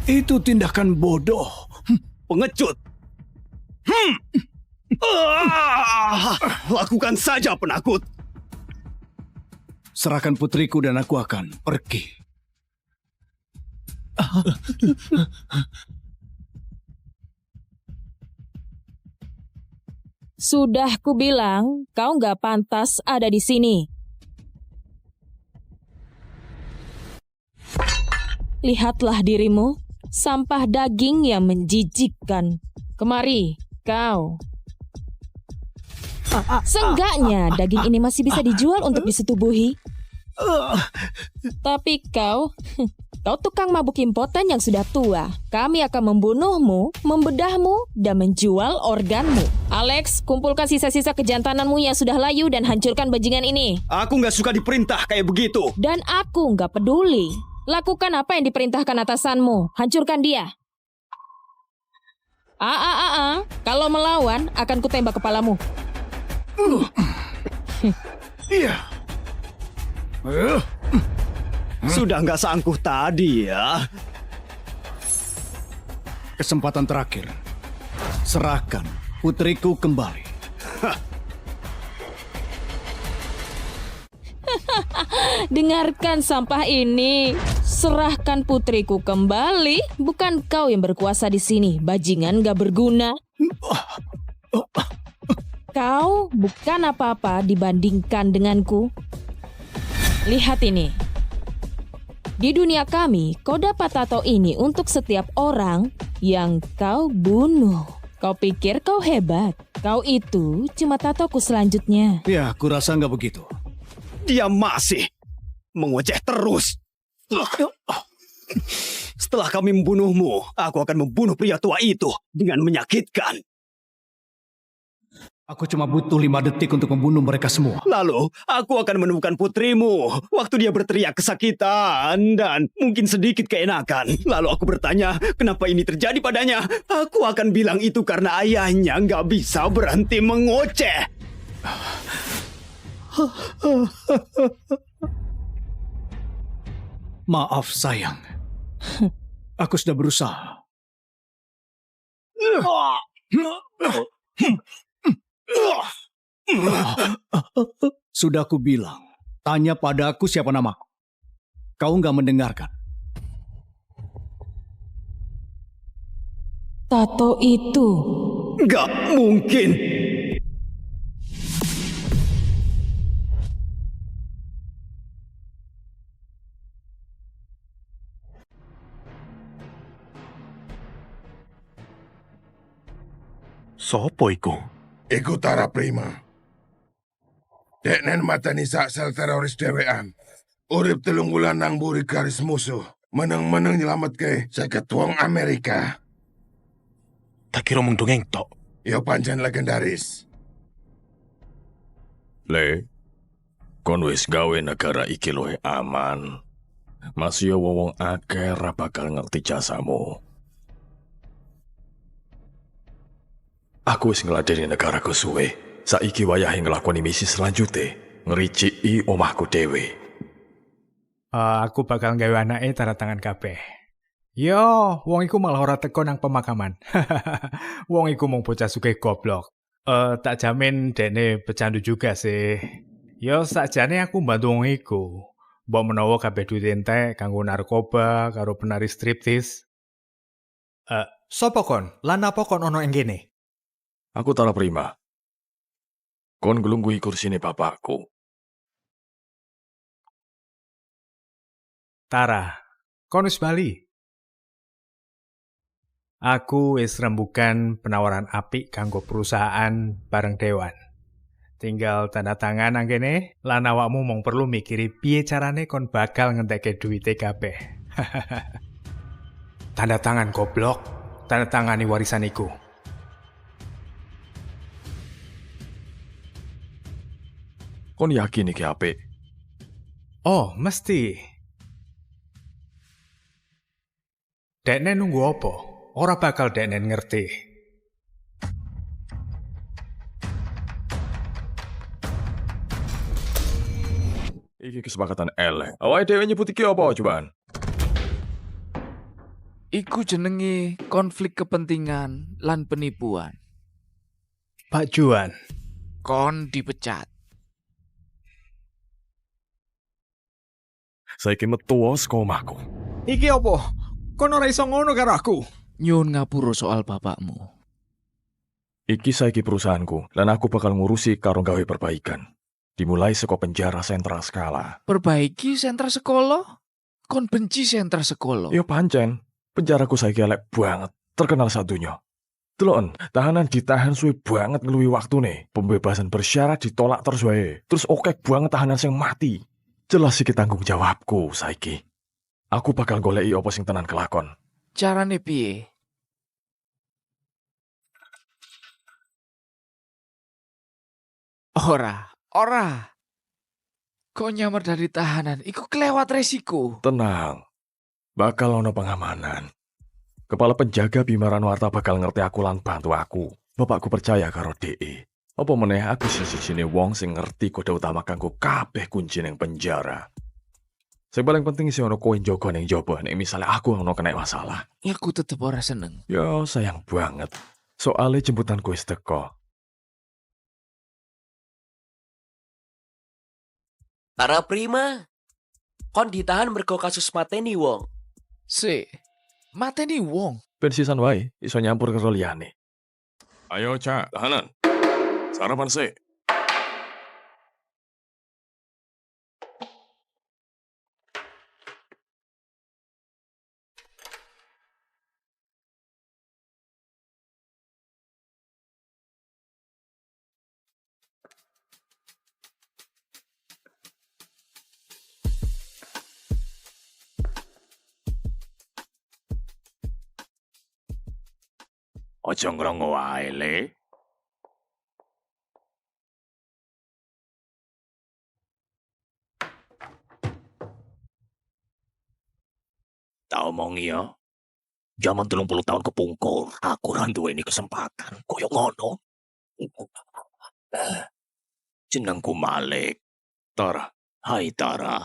Itu tindakan bodoh. Pengecut. Lakukan saja, penakut. Serahkan putriku dan aku akan pergi. Sudah kubilang, kau nggak pantas ada di sini. Lihatlah dirimu, sampah daging yang menjijikkan. Kemari, kau. Seenggaknya daging ini masih bisa dijual untuk disetubuhi. Tapi kau tukang mabuk impoten yang sudah tua. Kami akan membunuhmu, membedahmu, dan menjual organmu. Alex, kumpulkan sisa-sisa kejantananmu yang sudah layu dan hancurkan bajingan ini. Aku nggak suka diperintah kayak begitu. Dan aku nggak peduli. Lakukan apa yang diperintahkan atasanmu. Hancurkan dia. Kalau melawan, akan kutembak kepalamu. Iya. Sudah nggak seangkuh tadi ya. Kesempatan terakhir. Serahkan putriku kembali. Dengarkan sampah ini. Serahkan putriku kembali. Bukan kau yang berkuasa di sini, bajingan gak berguna. Kau bukan apa-apa dibandingkan denganku. Lihat ini. Di dunia kami, kau dapat tato ini untuk setiap orang yang kau bunuh. Kau pikir kau hebat. Kau itu cuma tatoku selanjutnya. Ya, aku rasa nggak begitu. Dia masih mengoceh terus. Setelah kami membunuhmu, aku akan membunuh pria tua itu dengan menyakitkan. Aku cuma butuh 5 detik untuk membunuh mereka semua. Lalu, aku akan menemukan putrimu waktu dia berteriak kesakitan dan mungkin sedikit keenakan. Lalu aku bertanya, kenapa ini terjadi padanya? Aku akan bilang itu karena ayahnya nggak bisa berhenti mengoceh. Maaf, sayang. Aku sudah berusaha. Sudah aku bilang, tanya padaku siapa namaku. Kau nggak mendengarkan. Tato itu. Nggak mungkin. Sopo iku? Iku Tara Prima. Deknen matani sak sel teroris dewean. Urip 3 wulan nang mburi garis musuh. Meneng-meneng nyelametke 50 wong Amerika. Tak kira mung dongeng tok. Ya pancen legendaris. Le, kon wis gawe negara iki luwih aman. Masih ya wong akeh ra bakal ngerti jasamu. Aku wis ngladeni negaraku suwe. Saiki wayahe nglakoni misi selanjutnya, ngericiki omahku dhewe. Aku bakal gawe anake tanda tangan kabeh. Yo, wong iku malah ora teko nang pemakaman. Wong iku mung bocah sugih goblok. Tak jamin dene pecandu juga sih. Yo, sakjane aku mbantu wong iku. Mbok menawa kabeh duit entek kanggo narkoba karo penari striptis. Sopo kon? Lan apa kon ono ing kene? Aku Tara Prima. Kon nglungguhi kursine bapakku. Tara, kon wis bali. Aku wis rembugan penawaran apik kanggo perusahaan bareng Dewan. Tinggal tanda tangan nang kene, lan awakmu mung perlu mikiri piye carane kon bakal ngentekke duwite kabeh. Tanda tangan goblok, tanda tangani warisan iku. Kon yakin iki apik? Oh, mesti. Dekne nunggu apa? Ora bakal dekne ngerti. Iki kesepakatan elek. Awake dhewe nyebut iki apa cobaan? Iku jenenge konflik kepentingan lan penipuan. Pak Juan. Kon dipecat. Saiki metu saka omahku. Iki apa? Kon ora iso ngono karo aku. Nyun ngapura soal bapakmu. Iki saiki perusahaanku, lan aku bakal ngurusi karo gawe perbaikan. Dimulai saka penjara Sentra Skala. Perbaiki sentra sekolah? Kon benci sentra sekolah? Yo pancen, penjaraku saiki elek banget, terkenal sadunya. Deloken, tahanan ditahan suwe banget ngeluwi waktune. Pembebasan bersyarat ditolak terus wae. Terus okek banget tahanan sing mati. Jelas iki tanggung jawabku saiki. Aku bakal goleki apa sing tenan kelakon. Carane piye? Ora. Kok nyamar dari tahanan, iku kelewat resiko. Tenang, bakal ono pengamanan. Kepala penjaga Bimaran Warta bakal ngerti aku lan bantu aku. Bapakku percaya karo DE. Apa meneh aku siji-sijine wong sing ngerti kode utama kanggo kabeh kunci ning penjara. Sing paling penting sih ono kowe njogo ning jaba nek misale aku ono kena masalah. Aku tetep ora seneng. Yo sayang banget. Soale jemputanku wis teko. Tara Prima, kon ditahan mergo kasus mateni wong. Mateni wong? Ben sisan wae, iso nyampur karo liyane. Ayo, Cak, tahanan. Sarapan sih. Ojo ngrongo wae, Le. Tak omongi ya. Zaman 30 tahun kepungkur, aku ora duweni kesempatan koyo ngono. Jenengku Malik. Tara. Hai Tara.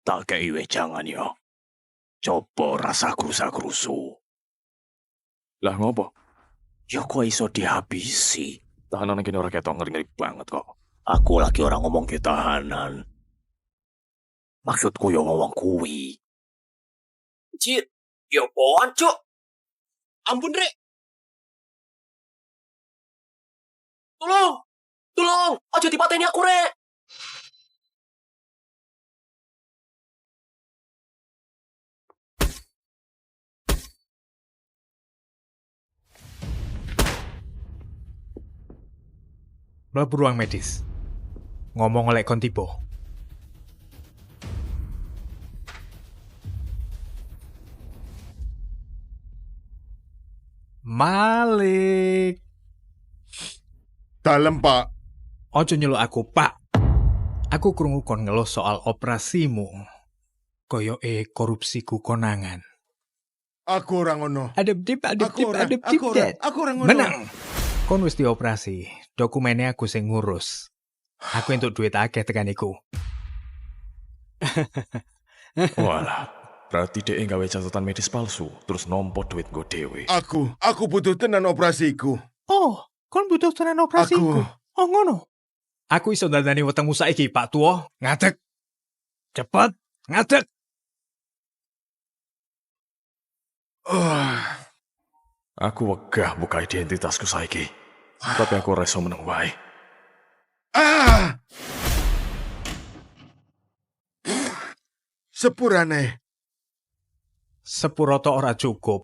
Tak kei wejangan ya. Coba rasa krusa-krusu. Lah ngopo? Ya kok iso dihabisi. Tahanan kene ora ketok ngeri-ngeri banget kok. Aku lagi orang ngomong ke tahanan. Maksudku yo ngomong kuwi. Cid, yo poan cuk. Ampun Rek. Tolong, aja dipateni aku Rek. Mlebu ruang medis. Ngomong oleh kon tiba. Malik. Dalem, Pak. Ojo nyeluk aku, Pak. Aku krungu kon ngeluh soal operasimu. Koyoke korupsiku konangan. Aku ora ngono. Adep-dip. Aku ora ngono. Menang. Kon wis dioperasi. Dokumennya aku sing ngurus. Aku entuk duit akeh tekan iku. Walah, berarti dhek gawe catatan medis palsu, terus nompo duit nggo dhewe. Aku butuh tenan operasiku. Oh, kon butuh tenan operasiku. Oh ngono. Aku iso dandani wetengmu saiki, Pak Tuo. Ngadeg. Cepet, ngadeg. Aku wegah buka identitasku saiki. Tapi aku reso meneng wae. Sepurane. Sepuro tok ora cukup.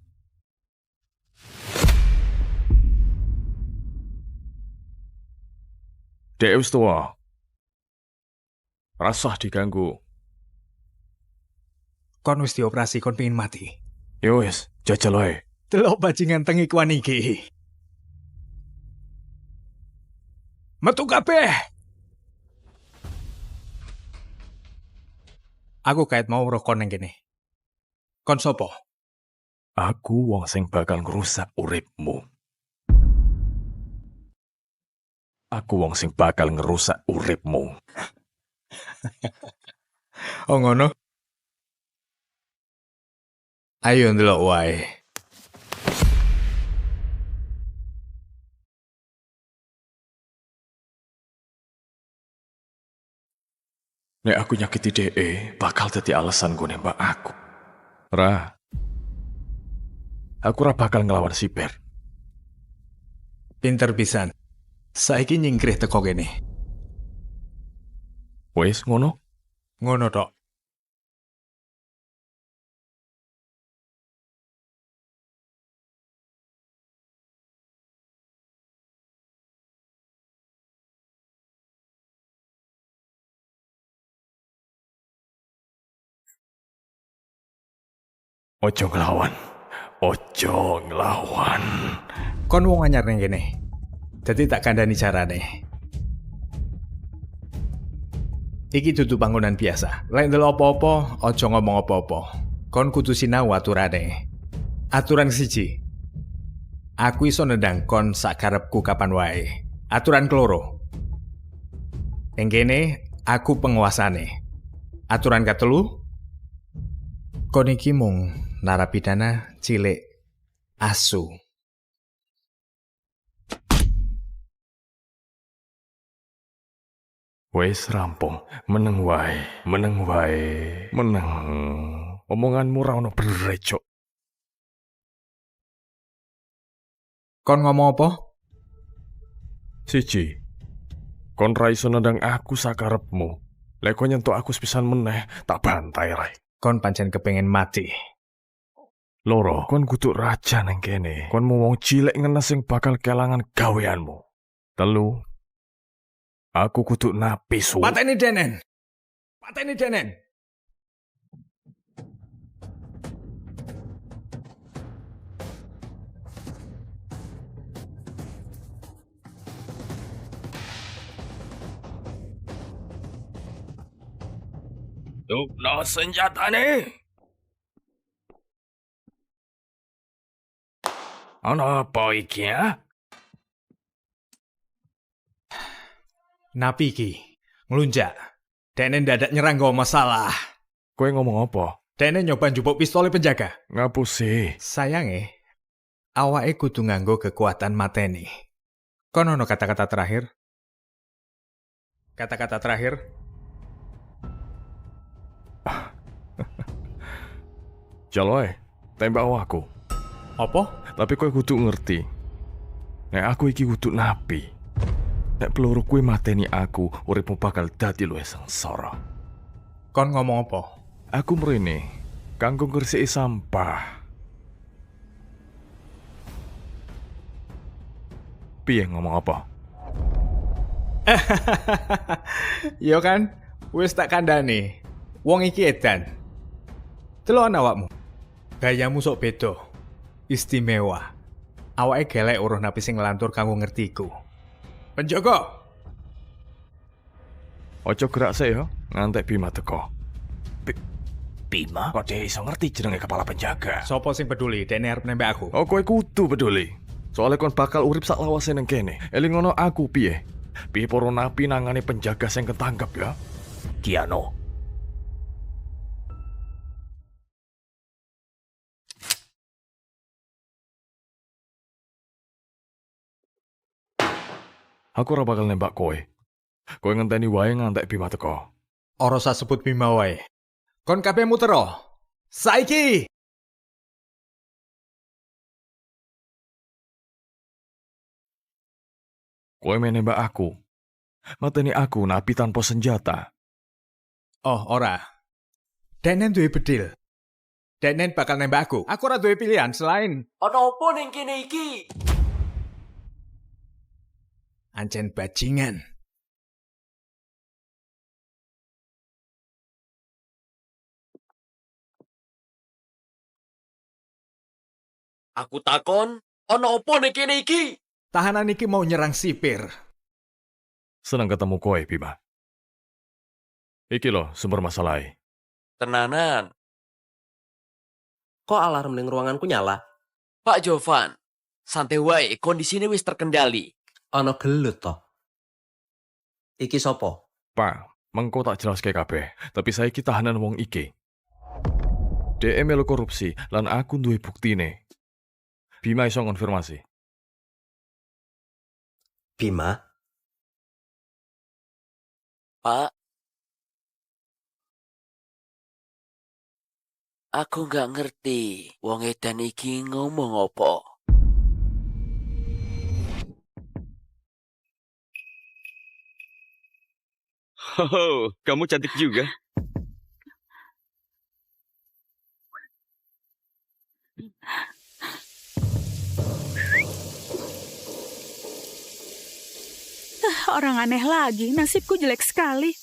Dek wis tuwa. Rasah diganggu. Kon wis dioperasi, kon pengin mati. Yo wis, jajal wae. Delok bajingan tengi kuan iki. Metu kabeh. Aku kait mau roh kon nang kene. Kon sopo? Aku wong sing bakal ngrusak uripmu. Aku wong sing bakal ngerusak uripmu. Oh ngono. Ayo ndelok wae. Nek aku nyakiti DE, bakal dadi alasan gue nembak aku. Ra. Aku ora bakal ngelawan si Ber. Pinter pisan. Saiki nyingkrih teko kene. Wes ngono? Ngono tok. Ojo ngelawan. Ojo ngelawan. Kon wong anyar ning kene. Dadi tak kandhani carane. Iki dudu bangunan biasa. Lek ndelok apa-apa, aja ngomong apa-apa. Kon kudu sinau aturane. Aturan siji. Aku iso nendang kon sakarepku kapan wae. Aturan keloro. Ning kene aku penguasane. Aturan katelu. Kon iki mung narapidana cilik asu. Wes rampung, meneng wae, meneng wae, meneng. Omonganmu ra ono bener, Cok. Kon ngomong apa? Siji. Kon ra iso nendang aku sakarepmu. Lek kon nyentuk aku sepisan meneh, tak bantai rai. Kon pancen kepengin mati. Loro, kon kudu raja nang kene. Kon mau wong cilik ngenes sing bakal kelangan gaweanmu. Telu. Aku kudu napi su. Pateni Denen. Pateni Denen. Tukno senjatane. Ana apa iki ya? Napi iki ngelunjak. Denen dadak nyerang gak masalah. Kowe ngomong apa? Denen nyoba njupuk pistolnya penjaga. Ngapusi. Sayange, awake kudu nganggo kekuatan mateni. Kon ono kata-kata terakhir? Kata-kata terakhir? Jaloe, tembak aku. Apa? Tapi kowe kudu ngerti. Nek aku iki kudu napi. Nek peluru kuwi mateni aku, uripmu bakal dadi luwih sengsara. Kon ngomong apa? Aku mrene kanggo ngresiki sampah. Piye ngomong apa? Yo kan, wis tak kandhani. Wong iki edan. Delok awakmu. Gayamu sok beda. Istimewa. Awake gelek uruh napi sing nglantur kanggo ngertiku. Penjaga. Ojo gerak sik ya, ngantek Bima teko. Bima? Kok dia iso ngerti jenenge kepala penjaga? Sopo sing peduli, dene arep nembak aku. Oh, kowe kudu peduli. Soale kon bakal urip sak lawase ning kene. Eling ngono aku piye? Piye para napi nangane penjaga sing ketangkep ya? Kiano. Aku ora bakal nembak kowe. Kowe ngenteni wae ngantek Bima teko. Ora usah sebut Bima wae. Kon kabeh mutero. Saiki. Kowe menembak aku. Mateni aku napi tanpa senjata. Oh, ora. Denen duwe bedil. Denen bakal nembak aku. Aku ora duwe pilihan selain Ono apa ning kene iki? ancen bajingan. Aku takon, ono apa ning kene iki? Tahanan iki mau nyerang sipir. Senang ketemu kowe, Bima. Iki loh sumber masalahnya. Tenanan. Kok alarm ning ruanganku nyala? Pak Jovan, santai wae, kondisine wis terkendali. Ana gelut toh. Iki sopo? Pak, Mengko tak jelas ke kabeh, tapi saya iki tahanan wong iki. Dhek melu korupsi lan aku duwe buktine. Bima iso konfirmasi. Bima? Pak? Aku nggak ngerti wong edan iki ngomong apa. Oh, kamu cantik juga. Orang aneh lagi, nasibku jelek sekali.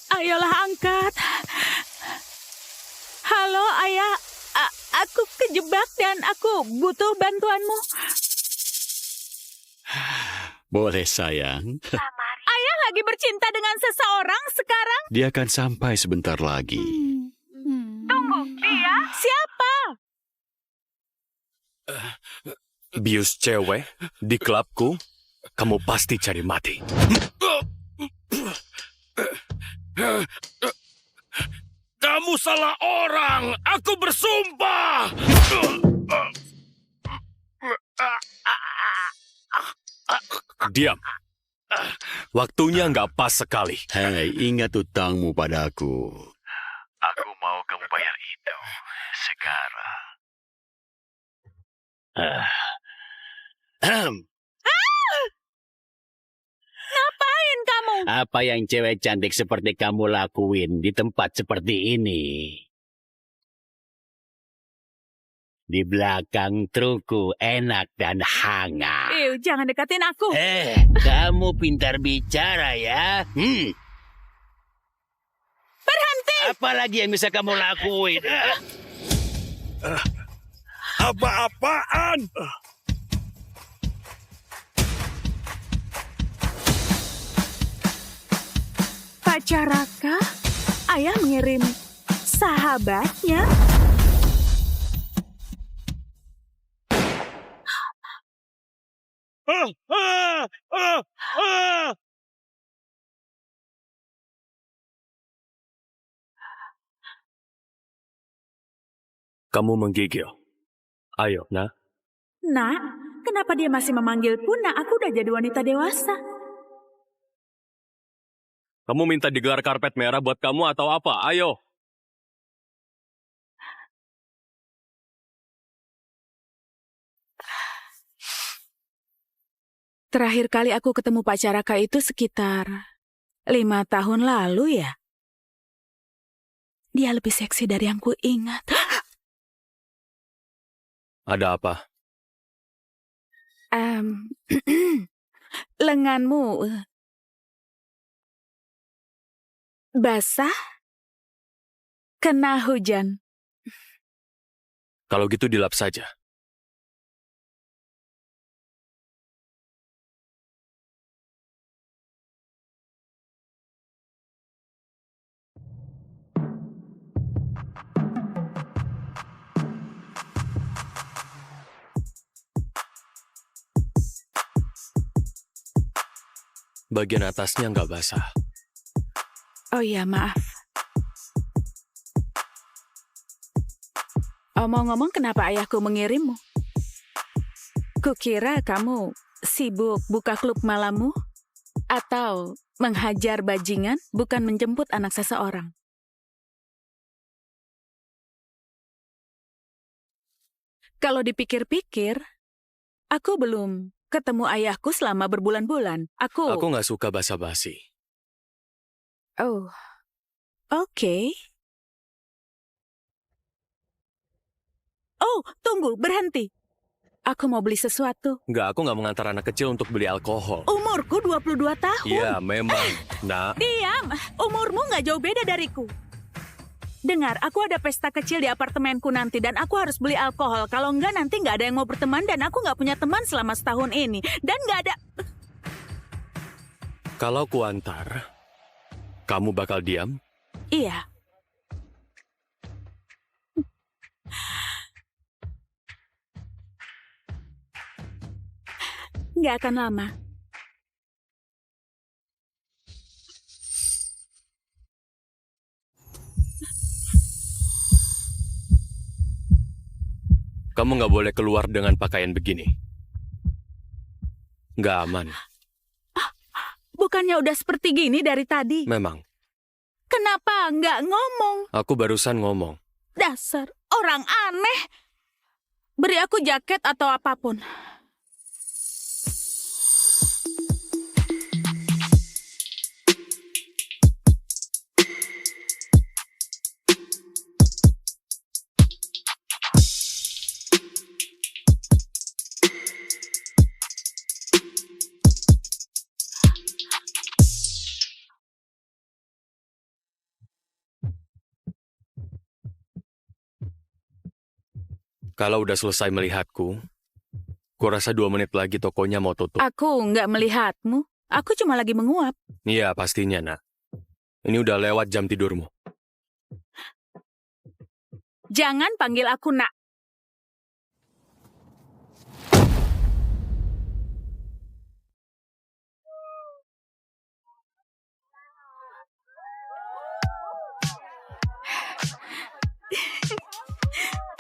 Ayolah angkat. Halo ayah, aku kejebak dan aku butuh bantuanmu. Boleh sayang. Ayah lagi bercinta dengan seseorang sekarang. Dia akan sampai sebentar lagi. Tunggu, dia siapa? Bius cewek di klubku, kamu pasti cari mati. Kamu salah orang. Aku bersumpah. Diam. Waktunya nggak pas sekali. Hei, ingat utangmu padaku. Aku mau kamu bayar itu sekarang. Ngapain kamu? Apa yang cewek cantik seperti kamu lakuin di tempat seperti ini? Di belakang trukku enak dan hangat. Jangan dekatin aku. Kamu pintar bicara ya. Berhenti. Apa lagi yang bisa kamu lakuin? Apa-apaan? Pak Caraka, ayah mengirim sahabatnya. Kamu menggigil. Ayo, nah. Nak, kenapa dia masih memanggilku? Nak, aku udah jadi wanita dewasa. Kamu minta digelar karpet merah buat kamu atau apa? Ayo. Terakhir kali aku ketemu Pak Caraka itu sekitar 5 tahun lalu ya. Dia lebih seksi dari yang ku ingat. Ada apa? Lenganmu basah kena hujan. Kalau gitu dilap saja. Bagian atasnya nggak basah. Oh iya, maaf. Omong-omong, kenapa ayahku mengirimmu? Kukira kamu sibuk buka klub malammu atau menghajar bajingan, bukan menjemput anak seseorang. Kalau dipikir-pikir, aku belum ketemu ayahku selama berbulan-bulan. Aku nggak suka basa-basi. Oh, oke. Oh, tunggu, berhenti. Aku mau beli sesuatu. Nggak, aku nggak mengantar anak kecil untuk beli alkohol. Umurku 22 tahun. Iya, memang. Nak. Diam, umurmu nggak jauh beda dariku. Dengar, aku ada pesta kecil di apartemenku nanti dan aku harus beli alkohol. Kalau enggak, nanti nggak ada yang mau berteman dan aku nggak punya teman selama setahun ini. Dan nggak ada... Kalau kuantar, kamu bakal diam? Iya. Nggak akan lama. Kamu nggak boleh keluar dengan pakaian begini. Nggak aman. Bukannya udah seperti gini dari tadi? Memang. Kenapa nggak ngomong? Aku barusan ngomong. Dasar orang aneh. Beri aku jaket atau apapun. Kalau udah selesai melihatku, kurasa 2 menit lagi tokonya mau tutup. Aku nggak melihatmu. Aku cuma lagi menguap. Iya, pastinya, nak. Ini udah lewat jam tidurmu. Jangan panggil aku nak.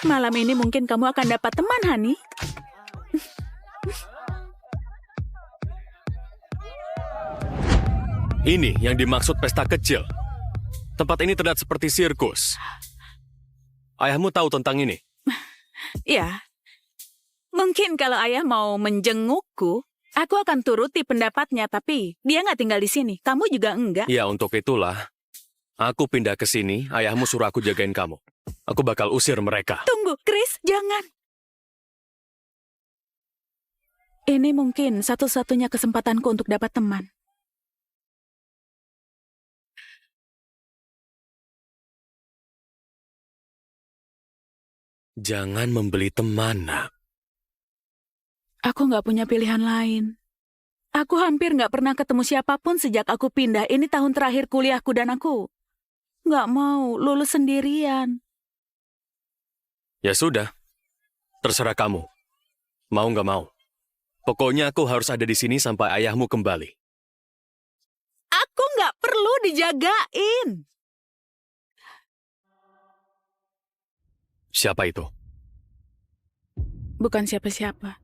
Malam ini mungkin kamu akan dapat teman, Hani. Ini yang dimaksud pesta kecil. Tempat ini terlihat seperti sirkus. Ayahmu tahu tentang ini? Ya. Mungkin kalau ayah mau menjengukku, aku akan turuti pendapatnya, tapi dia nggak tinggal di sini. Kamu juga enggak. Ya, untuk itulah. Aku pindah ke sini, ayahmu suruh aku jagain kamu. Aku bakal usir mereka. Tunggu, Chris, jangan. Ini mungkin satu-satunya kesempatanku untuk dapat teman. Jangan membeli teman, nak. Aku nggak punya pilihan lain. Aku hampir nggak pernah ketemu siapapun sejak aku pindah. Ini tahun terakhir kuliahku dan aku nggak mau lulus sendirian. Ya sudah, terserah kamu. Mau nggak mau. Pokoknya aku harus ada di sini sampai ayahmu kembali. Aku nggak perlu dijagain. Siapa itu? Bukan siapa-siapa.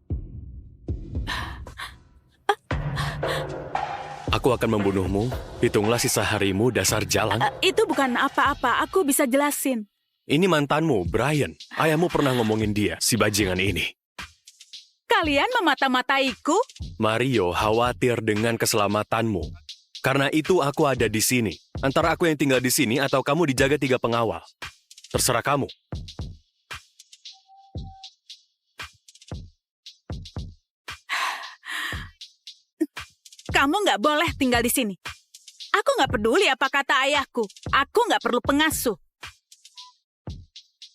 Aku akan membunuhmu. Hitunglah sisa harimu, dasar jalan. Itu bukan apa-apa. Aku bisa jelasin. Ini mantanmu, Brian. Ayahmu pernah ngomongin dia, si bajingan ini. Kalian memata-mataiku? Mario khawatir dengan keselamatanmu. Karena itu aku ada di sini. Antara aku yang tinggal di sini atau kamu dijaga 3 pengawal. Terserah kamu. Kamu nggak boleh tinggal di sini. Aku nggak peduli apa kata ayahku. Aku nggak perlu pengasuh.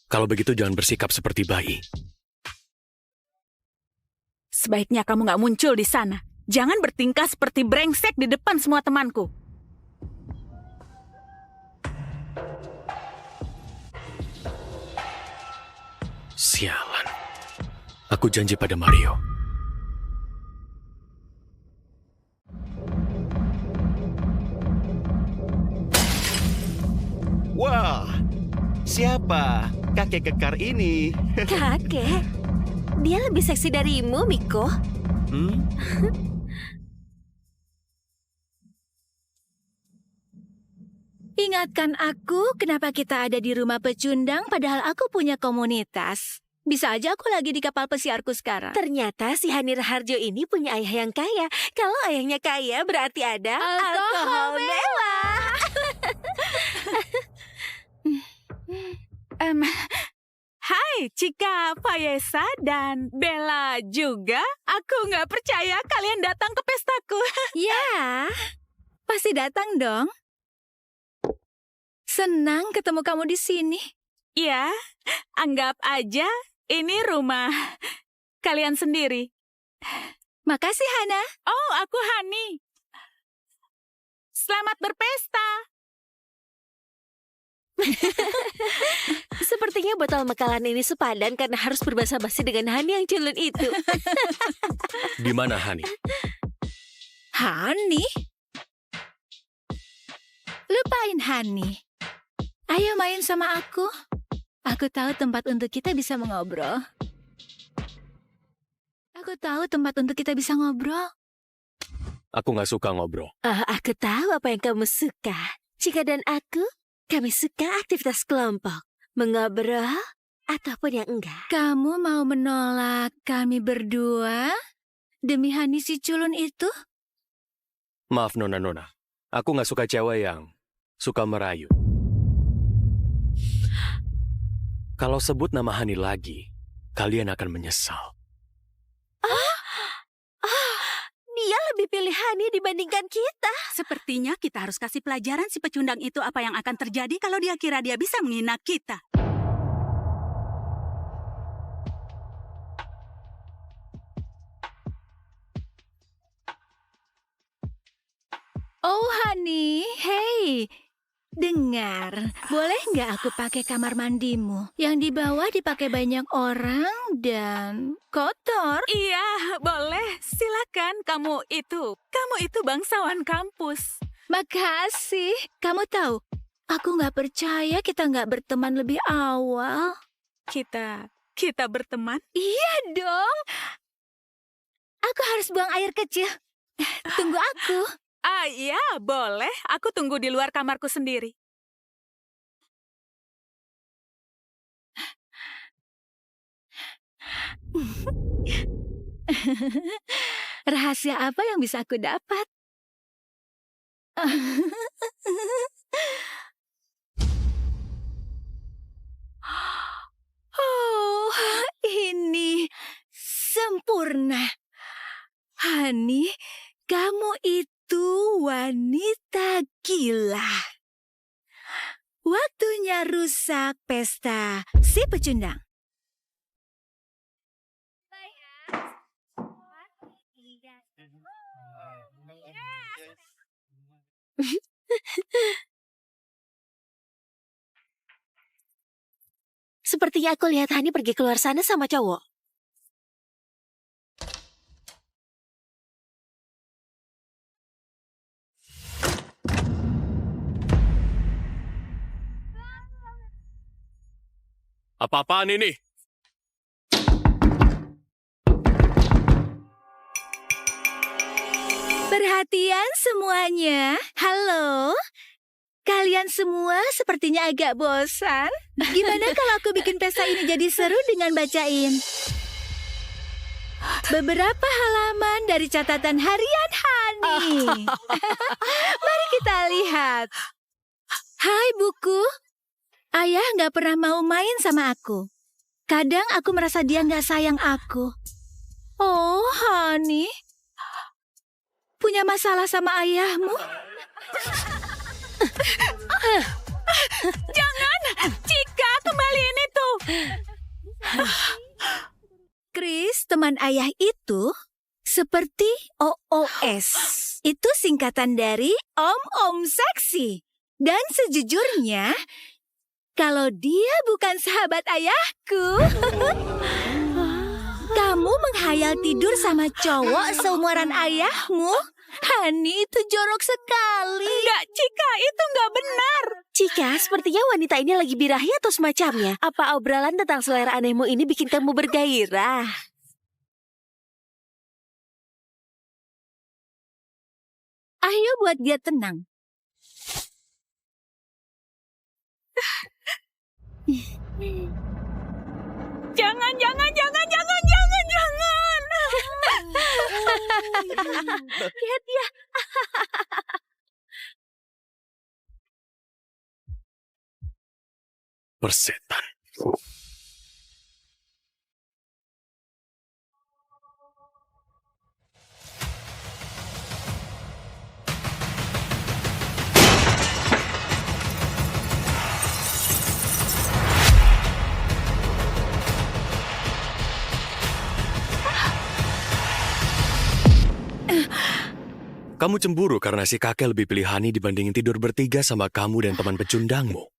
Kalau begitu jangan bersikap seperti bayi. Sebaiknya kamu nggak muncul di sana. Jangan bertingkah seperti brengsek di depan semua temanku. Sialan. Aku janji pada Mario. Wah, siapa kakek kekar ini? Kakek? Dia lebih seksi darimu, Miko. Ingatkan aku kenapa kita ada di rumah pecundang padahal aku punya komunitas. Bisa aja aku lagi di kapal pesiarku sekarang. Ternyata si Hani Raharjo ini punya ayah yang kaya. Kalau ayahnya kaya berarti ada alkohol mewah. Hai, Cika, Fayesa, dan Bella juga. Aku nggak percaya kalian datang ke pestaku. Ya, pasti datang dong. Senang ketemu kamu di sini. Ya, anggap aja ini rumah kalian sendiri. Makasih, Hana. Oh, aku Hani. Selamat berpesta. Sepertinya botol makalan ini sepadan karena harus berbasa-basi dengan Hani yang culun itu. Di mana Hani? Hani? Lupain Hani. Ayo main sama aku. Aku tahu tempat untuk kita bisa mengobrol. Aku tahu tempat untuk kita bisa ngobrol. Aku nggak suka ngobrol. Aku tahu apa yang kamu suka. Cika dan aku, kami suka aktivitas kelompok. Mengobrol ataupun yang enggak. Kamu mau menolak kami berdua demi Hani si culun itu? Maaf Nona. Aku nggak suka cewek yang suka merayu. Kalau sebut nama Hani lagi, kalian akan menyesal. Dia lebih pilih Hani dibandingkan kita. Sepertinya kita harus kasih pelajaran si pecundang itu apa yang akan terjadi kalau dia kira dia bisa menghina kita. Oh, Hani, hey. Dengar, boleh nggak aku pakai kamar mandimu? Yang di bawah dipakai banyak orang dan kotor. Iya, boleh. Silakan. Kamu itu bangsawan kampus. Makasih. Kamu tahu, aku nggak percaya kita nggak berteman lebih awal. Kita berteman? Iya dong. Aku harus buang air kecil. Tunggu aku. Iya, boleh. Aku tunggu di luar kamarku sendiri. Rahasia apa yang bisa aku dapat? Oh, ini sempurna. Hani, kamu itu wanita gila. Waktunya rusak pesta si pecundang. Sepertinya aku lihat Hani pergi keluar sana sama cowok. Apa-apaan ini? Perhatian semuanya. Halo. Kalian semua sepertinya agak bosan. Gimana kalau aku bikin pesta ini jadi seru dengan bacain beberapa halaman dari catatan harian Hani. Mari kita lihat. Hai buku. Ayah nggak pernah mau main sama aku. Kadang aku merasa dia nggak sayang aku. Oh, Hani. Punya masalah sama ayahmu? Jangan! Cika, kembaliin itu! Chris, teman ayah itu seperti OOS. Itu singkatan dari Om Seksi. Dan sejujurnya, kalau dia bukan sahabat ayahku, kamu menghayal tidur sama cowok seumuran ayahmu? Hani, itu jorok sekali. Enggak, Cika, itu enggak benar. Cika, sepertinya wanita ini lagi birahi atau semacamnya. Apa obrolan tentang selera anehmu ini bikin kamu bergairah? Ayo buat dia tenang. Jangan. Lihat dia. Persetan. Kamu cemburu karena si kakek lebih pilih Hani dibandingin tidur bertiga sama kamu dan teman pecundangmu.